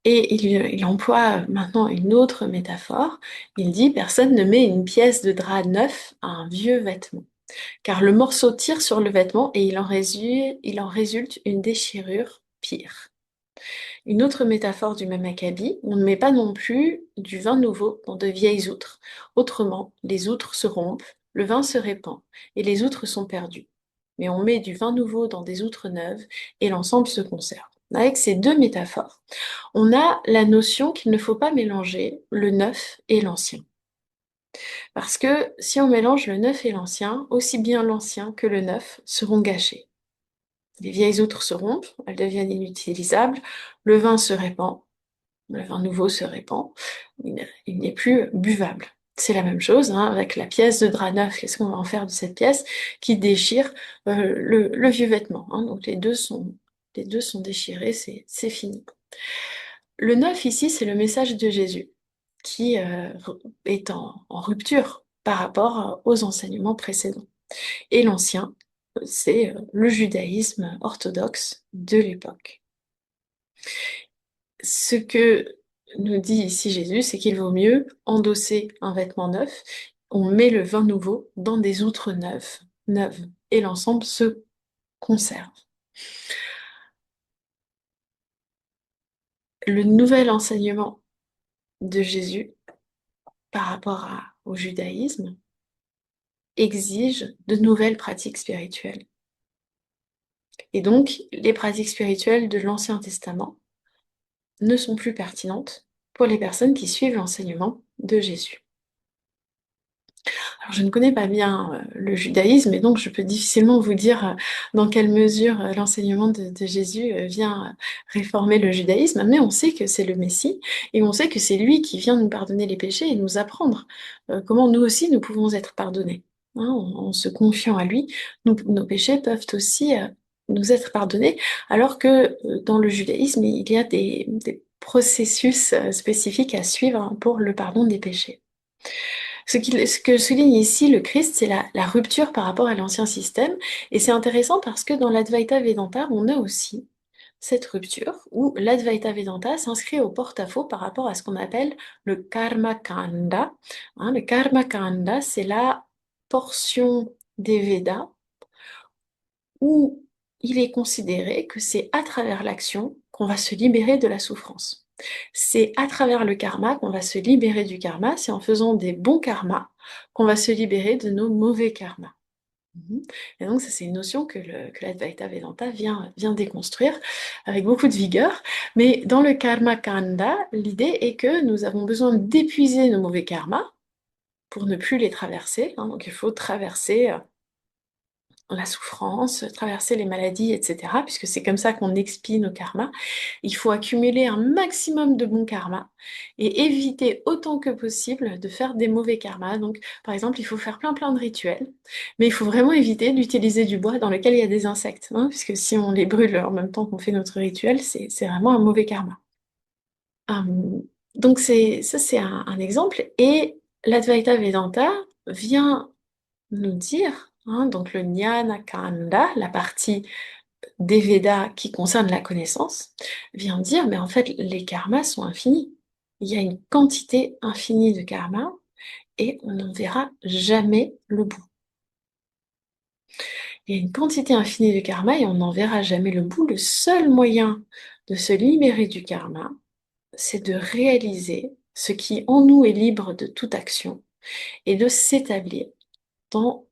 Et il emploie maintenant une autre métaphore. Il dit, personne ne met une pièce de drap neuf à un vieux vêtement, car le morceau tire sur le vêtement et il en résulte une déchirure pire. Une autre métaphore du même acabit, on ne met pas non plus du vin nouveau dans de vieilles outres. Autrement, les outres se rompent, le vin se répand, et les outres sont perdues. Mais on met du vin nouveau dans des outres neuves, et l'ensemble se conserve. Avec ces deux métaphores, on a la notion qu'il ne faut pas mélanger le neuf et l'ancien. Parce que si on mélange le neuf et l'ancien, aussi bien l'ancien que le neuf seront gâchés. Les vieilles outres se rompent, elles deviennent inutilisables, le vin se répand, le vin nouveau se répand, il n'est plus buvable. C'est la même chose hein, avec la pièce de drap neuf. Qu'est-ce qu'on va en faire de cette pièce qui déchire le vieux vêtement hein. Donc les deux sont déchirés, c'est fini. Le neuf ici, c'est le message de Jésus qui est en rupture par rapport aux enseignements précédents. Et l'ancien, c'est le judaïsme orthodoxe de l'époque. Ce que nous dit ici Jésus, c'est qu'il vaut mieux endosser un vêtement neuf. On met le vin nouveau dans des outres neuves, et l'ensemble se conserve. Le nouvel enseignement de Jésus par rapport au judaïsme exige de nouvelles pratiques spirituelles. Et donc, les pratiques spirituelles de l'Ancien Testament ne sont plus pertinentes pour les personnes qui suivent l'enseignement de Jésus. Alors, je ne connais pas bien le judaïsme et donc je peux difficilement vous dire dans quelle mesure l'enseignement de Jésus vient réformer le judaïsme, mais on sait que c'est le Messie et on sait que c'est lui qui vient nous pardonner les péchés et nous apprendre comment nous aussi nous pouvons être pardonnés. Hein, en se confiant à lui, nos péchés peuvent aussi nous être pardonnés, alors que dans le judaïsme, il y a des processus spécifiques à suivre hein, pour le pardon des péchés. Ce que souligne ici le Christ, c'est la rupture par rapport à l'ancien système. Et c'est intéressant parce que dans l'Advaita Vedanta, on a aussi cette rupture où l'Advaita Vedanta s'inscrit au porte-à-faux par rapport à ce qu'on appelle le Karma Kanda. Hein, le Karma Kanda, c'est la portion des Védas où il est considéré que c'est à travers l'action qu'on va se libérer de la souffrance. C'est à travers le karma qu'on va se libérer du karma, c'est en faisant des bons karmas qu'on va se libérer de nos mauvais karmas. Mhm. Et donc ça c'est une notion que l'Advaita Vedanta vient déconstruire avec beaucoup de vigueur. Mais dans le karma kanda, l'idée est que nous avons besoin d'épuiser nos mauvais karmas pour ne plus les traverser. Hein. Donc il faut traverser la souffrance, traverser les maladies, etc., puisque c'est comme ça qu'on expie nos karmas. Il faut accumuler un maximum de bons karmas et éviter autant que possible de faire des mauvais karmas. Donc, par exemple, il faut faire plein de rituels, mais il faut vraiment éviter d'utiliser du bois dans lequel il y a des insectes, hein, puisque si on les brûle en même temps qu'on fait notre rituel, c'est vraiment un mauvais karma. Donc, ça, c'est un exemple. Et l'Advaita Vedanta vient nous dire, hein, donc le Jnana Kanda, la partie des Védas qui concerne la connaissance, vient dire, mais en fait, les karmas sont infinis. Il y a une quantité infinie de karmas et on n'en verra jamais le bout. Il y a une quantité infinie de karma et on n'en verra jamais le bout. Le seul moyen de se libérer du karma, c'est de réaliser ce qui en nous est libre de toute action et de s'établir dans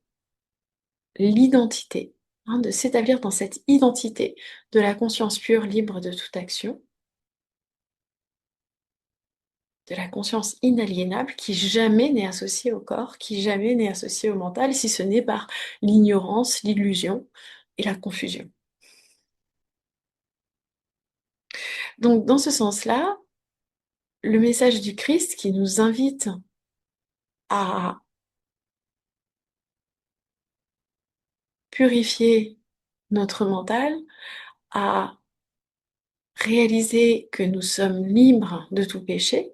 l'identité, hein, de s'établir dans cette identité de la conscience pure, libre de toute action, de la conscience inaliénable qui jamais n'est associée au corps, qui jamais n'est associée au mental, si ce n'est par l'ignorance, l'illusion et la confusion. Donc, dans ce sens-là, le message du Christ qui nous invite à purifier notre mental, à réaliser que nous sommes libres de tout péché,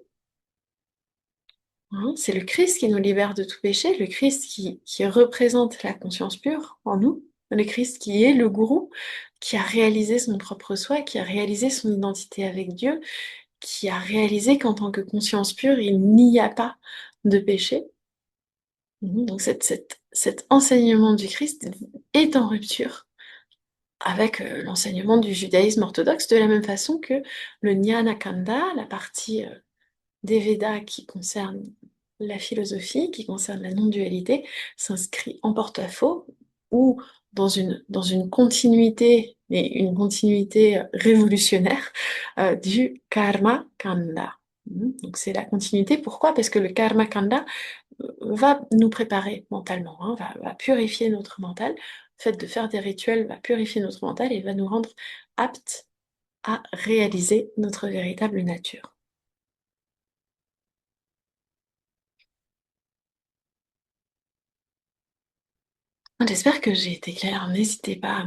hein, c'est le Christ qui nous libère de tout péché, le Christ qui représente la conscience pure en nous, le Christ qui est le gourou, qui a réalisé son propre soi, qui a réalisé son identité avec Dieu, qui a réalisé qu'en tant que conscience pure, il n'y a pas de péché. Donc cet enseignement du Christ est en rupture avec l'enseignement du judaïsme orthodoxe, de la même façon que le Jnana Kanda, la partie des Védas qui concerne la philosophie, qui concerne la non-dualité, s'inscrit en porte-à-faux ou dans une continuité, mais une continuité révolutionnaire du Karma Kanda. Donc c'est la continuité. Pourquoi? Parce que le Karma Kanda va nous préparer mentalement, hein, va purifier notre mental. Le fait de faire des rituels va purifier notre mental et va nous rendre aptes à réaliser notre véritable nature. J'espère que j'ai été claire. N'hésitez pas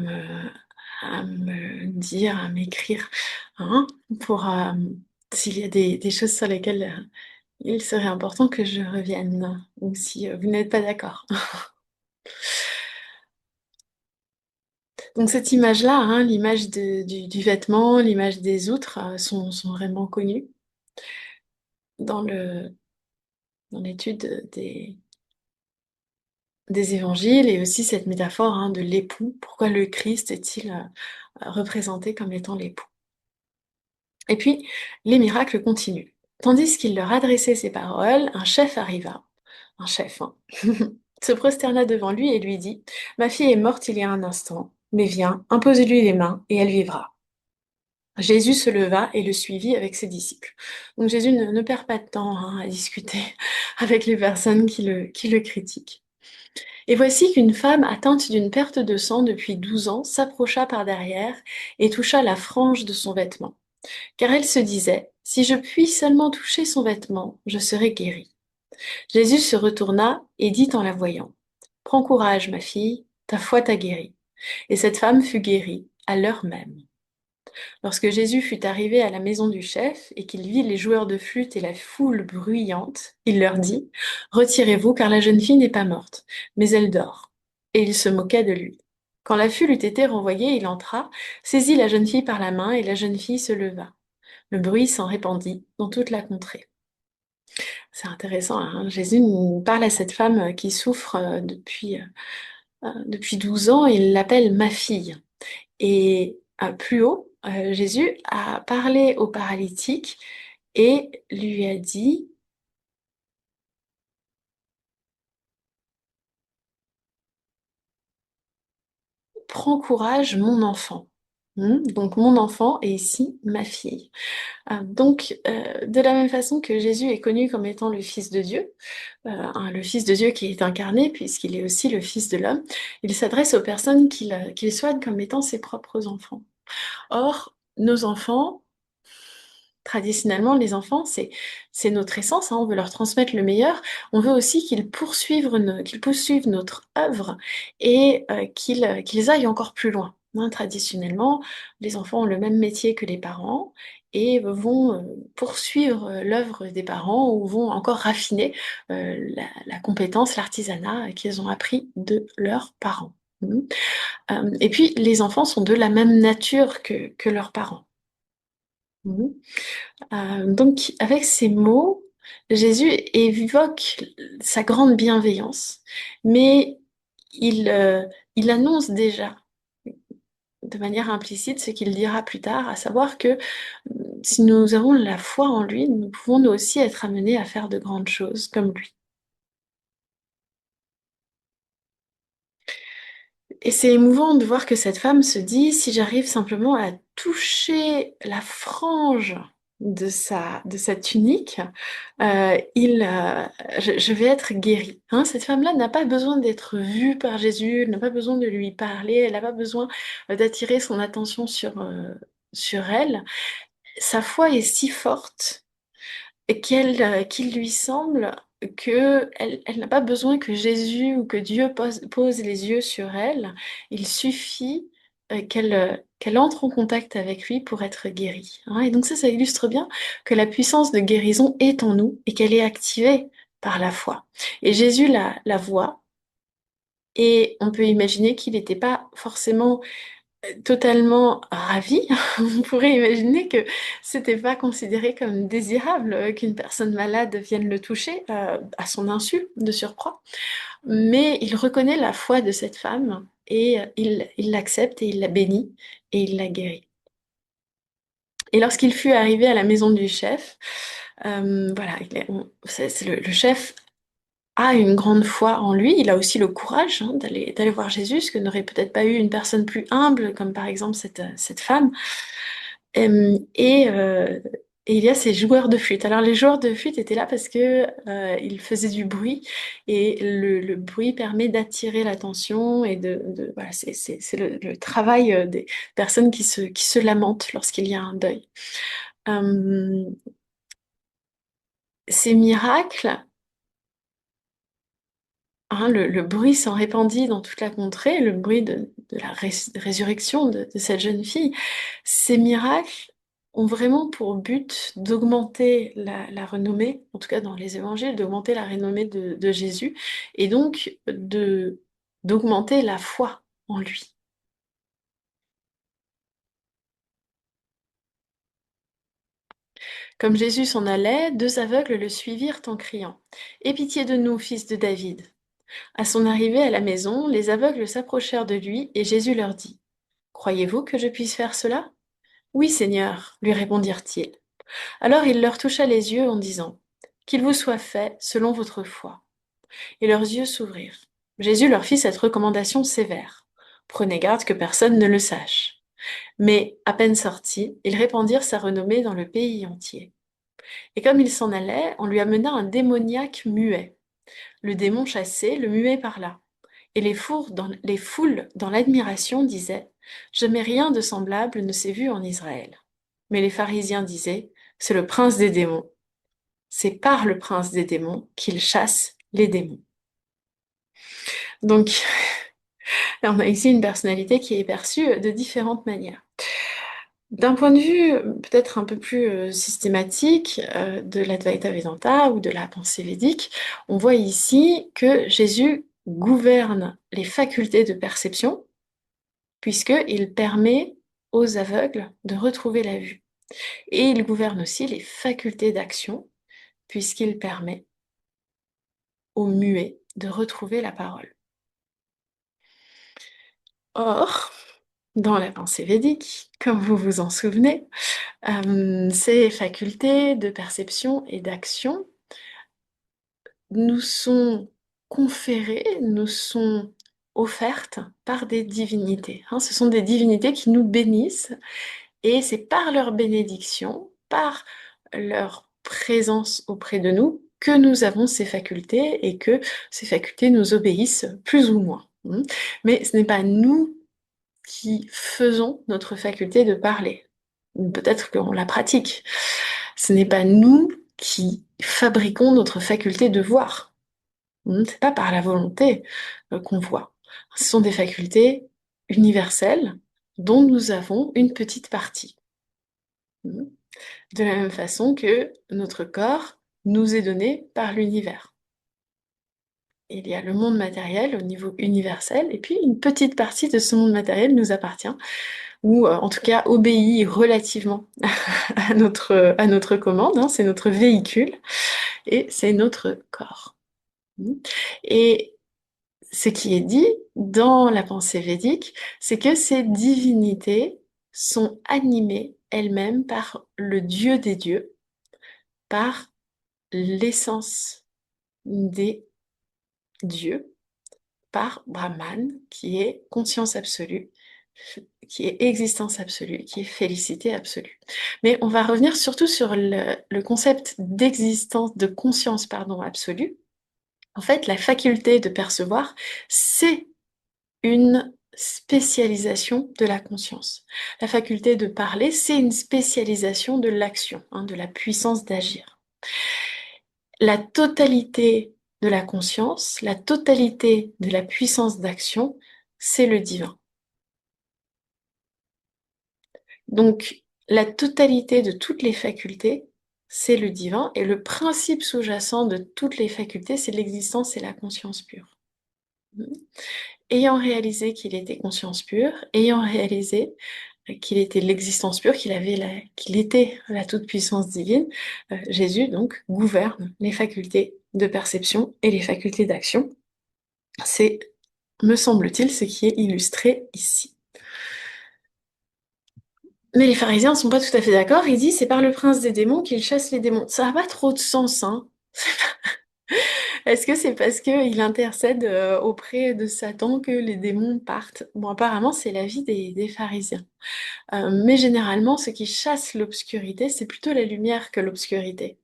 à me dire, à m'écrire, hein, pour s'il y a des choses sur lesquelles il serait important que je revienne, ou si vous n'êtes pas d'accord. Donc cette image-là, hein, l'image du vêtement, l'image des outres, sont vraiment connues dans dans l'étude des évangiles et aussi cette métaphore, hein, de l'époux. Pourquoi le Christ est-il représenté comme étant l'époux? Et puis, les miracles continuent. Tandis qu'il leur adressait ces paroles, un chef arriva, un chef, hein, se prosterna devant lui et lui dit, ma fille est morte il y a un instant, mais viens, impose-lui les mains et elle vivra. Jésus se leva et le suivit avec ses disciples. Donc Jésus ne perd pas de temps, hein, à discuter avec les personnes qui le critiquent. Et voici qu'une femme atteinte d'une perte de sang depuis 12 ans s'approcha par derrière et toucha la frange de son vêtement. Car elle se disait, si je puis seulement toucher son vêtement, je serai guérie. Jésus se retourna et dit en la voyant, prends courage, ma fille, ta foi t'a guérie. Et cette femme fut guérie à l'heure même. Lorsque Jésus fut arrivé à la maison du chef et qu'il vit les joueurs de flûte et la foule bruyante, il leur dit: Retirez-vous, car la jeune fille n'est pas morte, mais elle dort. Et il se moquait de lui. Quand la foule eut été renvoyée, il entra, saisit la jeune fille par la main, et la jeune fille se leva. Le bruit s'en répandit dans toute la contrée. C'est intéressant, hein. Jésus nous parle à cette femme qui souffre depuis 12 ans, et il l'appelle ma fille. Et plus haut, Jésus a parlé au paralytique et lui a dit: Prends courage, mon enfant. Donc mon enfant est ici ma fille. De la même façon que Jésus est connu comme étant le Fils de Dieu, le Fils de Dieu qui est incarné puisqu'il est aussi le Fils de l'homme, il s'adresse aux personnes qu'il soigne comme étant ses propres enfants. Or, nos enfants, traditionnellement, les enfants, c'est notre essence, hein, on veut leur transmettre le meilleur. On veut aussi qu'ils poursuivent notre œuvre et qu'ils aillent encore plus loin. Hein, traditionnellement, les enfants ont le même métier que les parents et vont poursuivre l'œuvre des parents ou vont encore raffiner la compétence, l'artisanat qu'ils ont appris de leurs parents. Et puis, les enfants sont de la même nature que leurs parents. Mhm. Donc, avec ces mots, Jésus évoque sa grande bienveillance, mais il, euh, il annonce déjà de manière implicite ce qu'il dira plus tard, à savoir que si nous avons la foi en lui, nous pouvons nous aussi être amenés à faire de grandes choses comme lui. Et c'est émouvant de voir que cette femme se dit, si j'arrive simplement à toucher la frange de sa tunique, je vais être guérie. Hein, cette femme-là n'a pas besoin d'être vue par Jésus, elle n'a pas besoin de lui parler, elle n'a pas besoin d'attirer son attention sur elle. Sa foi est si forte qu'il lui semble que elle n'a pas besoin que Jésus ou que Dieu pose les yeux sur elle. Il suffit qu'elle entre en contact avec lui pour être guérie. Hein. Et donc ça illustre bien que la puissance de guérison est en nous et qu'elle est activée par la foi. Et Jésus la voit, et on peut imaginer qu'il n'était pas forcément totalement ravi. On pourrait imaginer que c'était pas considéré comme désirable qu'une personne malade vienne le toucher, à son insu, de surcroît. Mais il reconnaît la foi de cette femme et il l'accepte et il la bénit et il la guérit. Et lorsqu'il fut arrivé à la maison du chef, voilà, c'est le chef a une grande foi en lui, il a aussi le courage, hein, d'aller voir Jésus, ce que n'aurait peut-être pas eu une personne plus humble, comme par exemple cette femme. Euh, et, euh, et il y a ces joueurs de flûte. Alors les joueurs de flûte étaient là parce que ils faisaient du bruit, et le bruit permet d'attirer l'attention et voilà, c'est le travail des personnes qui se lamentent lorsqu'il y a un deuil. Euh, ces miracles. Hein, le bruit s'en répandit dans toute la contrée, le bruit de la résurrection de cette jeune fille. Ces miracles ont vraiment pour but d'augmenter la renommée, en tout cas dans les évangiles, d'augmenter la renommée de Jésus, et donc d'augmenter la foi en lui. Comme Jésus s'en allait, deux aveugles le suivirent en criant: Aie pitié de nous, fils de David. À son arrivée à la maison, les aveugles s'approchèrent de lui, et Jésus leur dit: Croyez-vous que je puisse faire cela? Oui, Seigneur, lui répondirent-ils. Alors il leur toucha les yeux en disant: Qu'il vous soit fait selon votre foi. Et leurs yeux s'ouvrirent. Jésus leur fit cette recommandation sévère: Prenez garde que personne ne le sache. Mais, à peine sortis, ils répandirent sa renommée dans le pays entier. Et comme il s'en allait, on lui amena un démoniaque muet. Le démon chassé, le muet parla. Et les foules, dans l'admiration, disaient: Jamais rien de semblable ne s'est vu en Israël. Mais les pharisiens disaient: C'est le prince des démons. C'est par le prince des démons qu'il chasse les démons. Donc, on a ici une personnalité qui est perçue de différentes manières. D'un point de vue peut-être un peu plus systématique de l'Advaita Vedanta ou de la pensée védique, on voit ici que Jésus gouverne les facultés de perception puisqu'il permet aux aveugles de retrouver la vue. Et il gouverne aussi les facultés d'action puisqu'il permet aux muets de retrouver la parole. Or, dans la pensée védique, comme vous vous en souvenez, ces facultés de perception et d'action nous sont conférées, nous sont offertes par des divinités, hein. Ce sont des divinités qui nous bénissent et c'est par leur bénédiction, par leur présence auprès de nous, que nous avons ces facultés et que ces facultés nous obéissent plus ou moins. Mais ce n'est pas nous qui faisons notre faculté de parler. Peut-être qu'on la pratique. Ce n'est pas nous qui fabriquons notre faculté de voir. C'est pas par la volonté qu'on voit. Ce sont des facultés universelles dont nous avons une petite partie. De la même façon que notre corps nous est donné par l'univers. Il y a le monde matériel au niveau universel, et puis une petite partie de ce monde matériel nous appartient, ou en tout cas obéit relativement à notre commande, hein. C'est notre véhicule, et c'est notre corps. Et ce qui est dit dans la pensée védique, c'est que ces divinités sont animées elles-mêmes par le Dieu des dieux, par l'essence des dieux, par Brahman, qui est conscience absolue, qui est existence absolue, qui est félicité absolue. Mais on va revenir surtout sur le concept d'existence, de conscience, pardon, absolue. En fait, la faculté de percevoir, c'est une spécialisation de la conscience. La faculté de parler, c'est une spécialisation de l'action, hein, de la puissance d'agir. La totalité de la conscience, la totalité de la puissance d'action, c'est le divin. Donc, la totalité de toutes les facultés, c'est le divin, et le principe sous-jacent de toutes les facultés, c'est l'existence et la conscience pure. Ayant réalisé qu'il était conscience pure, ayant réalisé qu'il était l'existence pure, qu'il était la toute-puissance divine, Jésus donc gouverne les facultés de perception et les facultés d'action. C'est, me semble-t-il, ce qui est illustré ici. Mais les pharisiens ne sont pas tout à fait d'accord. Ils disent c'est par le prince des démons qu'il chasse les démons. Ça n'a pas trop de sens, hein. Est-ce que c'est parce qu'il intercède auprès de Satan que les démons partent? Bon, apparemment, c'est l'avis des pharisiens. Mais généralement, ce qui chasse l'obscurité, c'est plutôt la lumière que l'obscurité.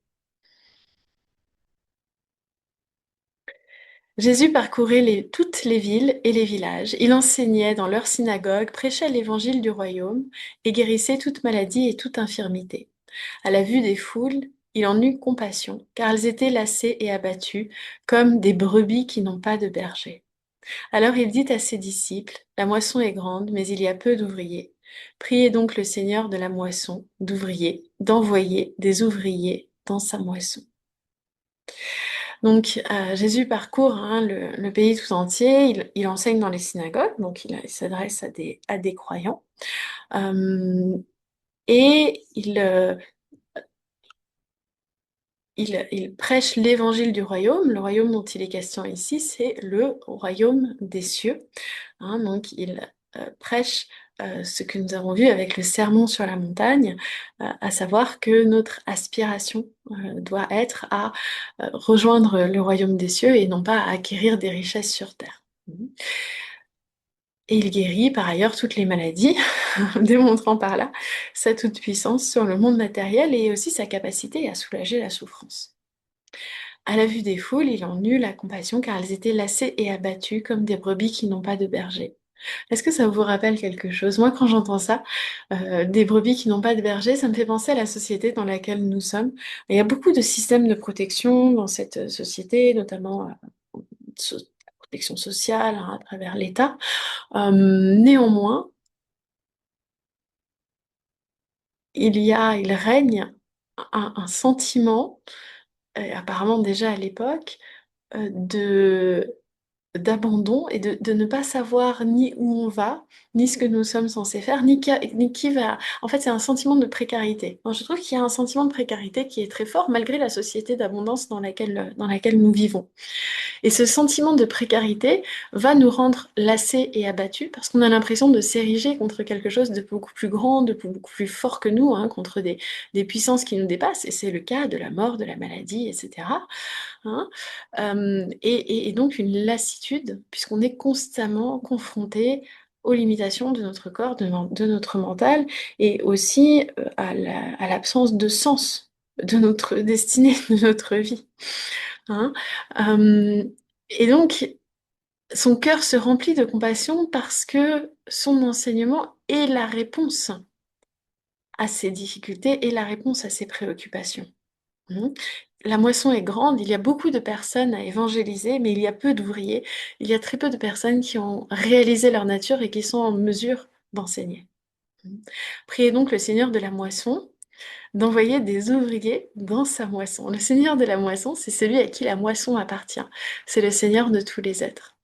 Jésus parcourait toutes les villes et les villages. Il enseignait dans leurs synagogues, prêchait l'évangile du royaume et guérissait toute maladie et toute infirmité. À la vue des foules, il en eut compassion, car elles étaient lassées et abattues, comme des brebis qui n'ont pas de berger. Alors il dit à ses disciples, la moisson est grande, mais il y a peu d'ouvriers. Priez donc le Seigneur de la moisson, d'ouvriers, d'envoyer des ouvriers dans sa moisson. Donc Jésus parcourt, hein, le pays tout entier, il enseigne dans les synagogues, donc il s'adresse à des croyants, et il prêche l'évangile du royaume. Le royaume dont il est question ici, c'est le royaume des cieux, hein. Donc il prêche ce que nous avons vu avec le sermon sur la montagne, à savoir que notre aspiration doit être à rejoindre le royaume des cieux et non pas à acquérir des richesses sur terre. Et il guérit par ailleurs toutes les maladies, démontrant par là sa toute-puissance sur le monde matériel et aussi sa capacité à soulager la souffrance. À la vue des foules, il en eut la compassion car elles étaient lassées et abattues comme des brebis qui n'ont pas de berger. Est-ce que ça vous rappelle quelque chose? Moi, quand j'entends ça, des brebis qui n'ont pas de berger, ça me fait penser à la société dans laquelle nous sommes. Il y a beaucoup de systèmes de protection dans cette société, notamment la protection sociale, hein, à travers l'État. Néanmoins, il règne un sentiment, apparemment déjà à l'époque, de d'abandon et de ne pas savoir ni où on va, ni ce que nous sommes censés faire, ni qui va. En fait, c'est un sentiment de précarité. Moi, je trouve qu'il y a un sentiment de précarité qui est très fort malgré la société d'abondance dans laquelle nous vivons. Et ce sentiment de précarité va nous rendre lassés et abattus parce qu'on a l'impression de s'ériger contre quelque chose de beaucoup plus grand, de beaucoup plus fort que nous, hein, contre des puissances qui nous dépassent. Et c'est le cas de la mort, de la maladie, etc. Hein. Et donc une lassitude, puisqu'on est constamment confronté aux limitations de notre corps, de notre mental, et aussi à l'absence de sens de notre destinée, de notre vie. Hein. Euh, et donc, son cœur se remplit de compassion parce que son enseignement est la réponse à ses difficultés et la réponse à ses préoccupations. Mhm. La moisson est grande, il y a beaucoup de personnes à évangéliser, mais il y a peu d'ouvriers, il y a très peu de personnes qui ont réalisé leur nature et qui sont en mesure d'enseigner. Mhm. Priez donc le Seigneur de la moisson d'envoyer des ouvriers dans sa moisson. Le Seigneur de la moisson, c'est celui à qui la moisson appartient. C'est le Seigneur de tous les êtres.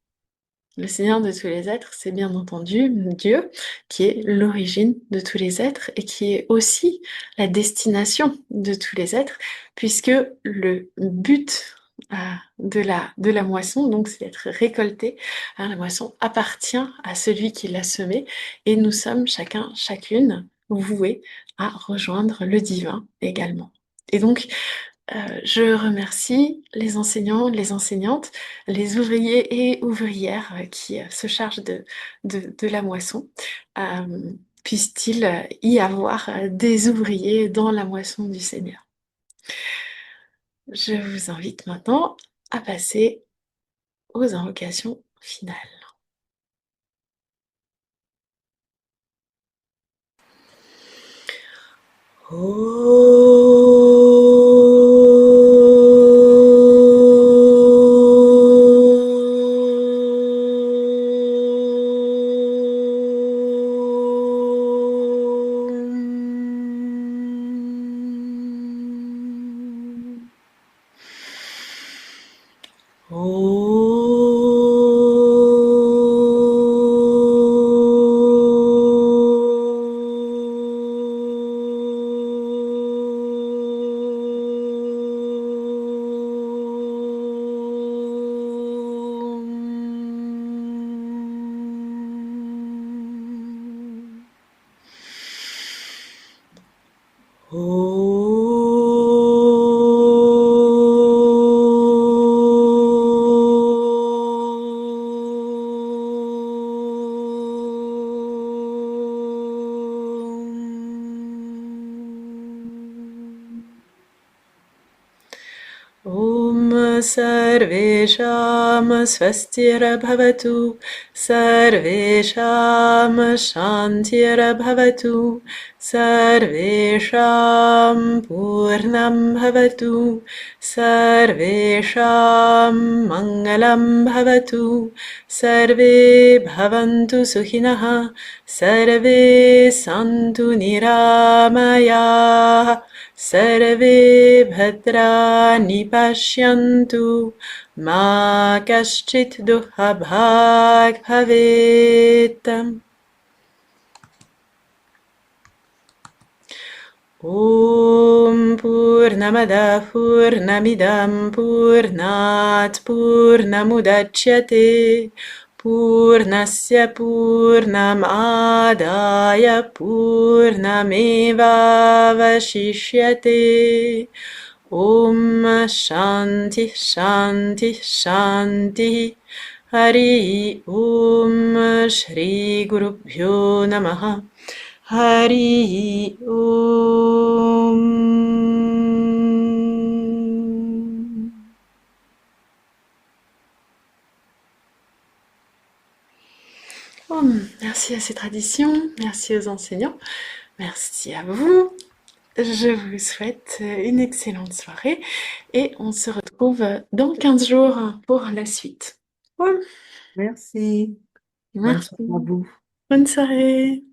Le Seigneur de tous les êtres, c'est bien entendu Dieu, qui est l'origine de tous les êtres et qui est aussi la destination de tous les êtres, puisque le but de la moisson, donc c'est d'être récolté, hein, la moisson appartient à celui qui l'a semée, et nous sommes chacun, chacune, voués à rejoindre le divin également. Et donc, je remercie les enseignants, les enseignantes, les ouvriers et ouvrières qui se chargent de la moisson. Euh, Puisse-t-il y avoir des ouvriers dans la moisson du Seigneur. Je vous invite maintenant à passer aux invocations finales. ॐ सर्वेषां स्वस्तिर्भवतु सर्वेषां शान्तिर्भवतु सर्वेषां पूर्णं भवतु सर्वेषां मङ्गलं भवतु सर्वे भवन्तु सुखिनः सर्वे सन्तु निरामयाः सर्वे भद्राणि पश्यन्तु मा कश्चित् दुःखभाग् भवेत् ॐ पूर्णमदः पूर्णमिदं पूर्णात् पूर्णमुदच्यते पूर्णस्य पूर्णमादाय पूर्णमेवावशिष्यते ॐ शान्तिः शान्तिः शान्तिः हरिः ॐ श्रीगुरुभ्यो नमः हरिः ॐ. Oh, merci à ces traditions, merci aux enseignants, merci à vous. Je vous souhaite une excellente soirée et on se retrouve dans 15 jours pour la suite. Oh, Merci. Bonne merci. soirée à vous. Bonne soirée.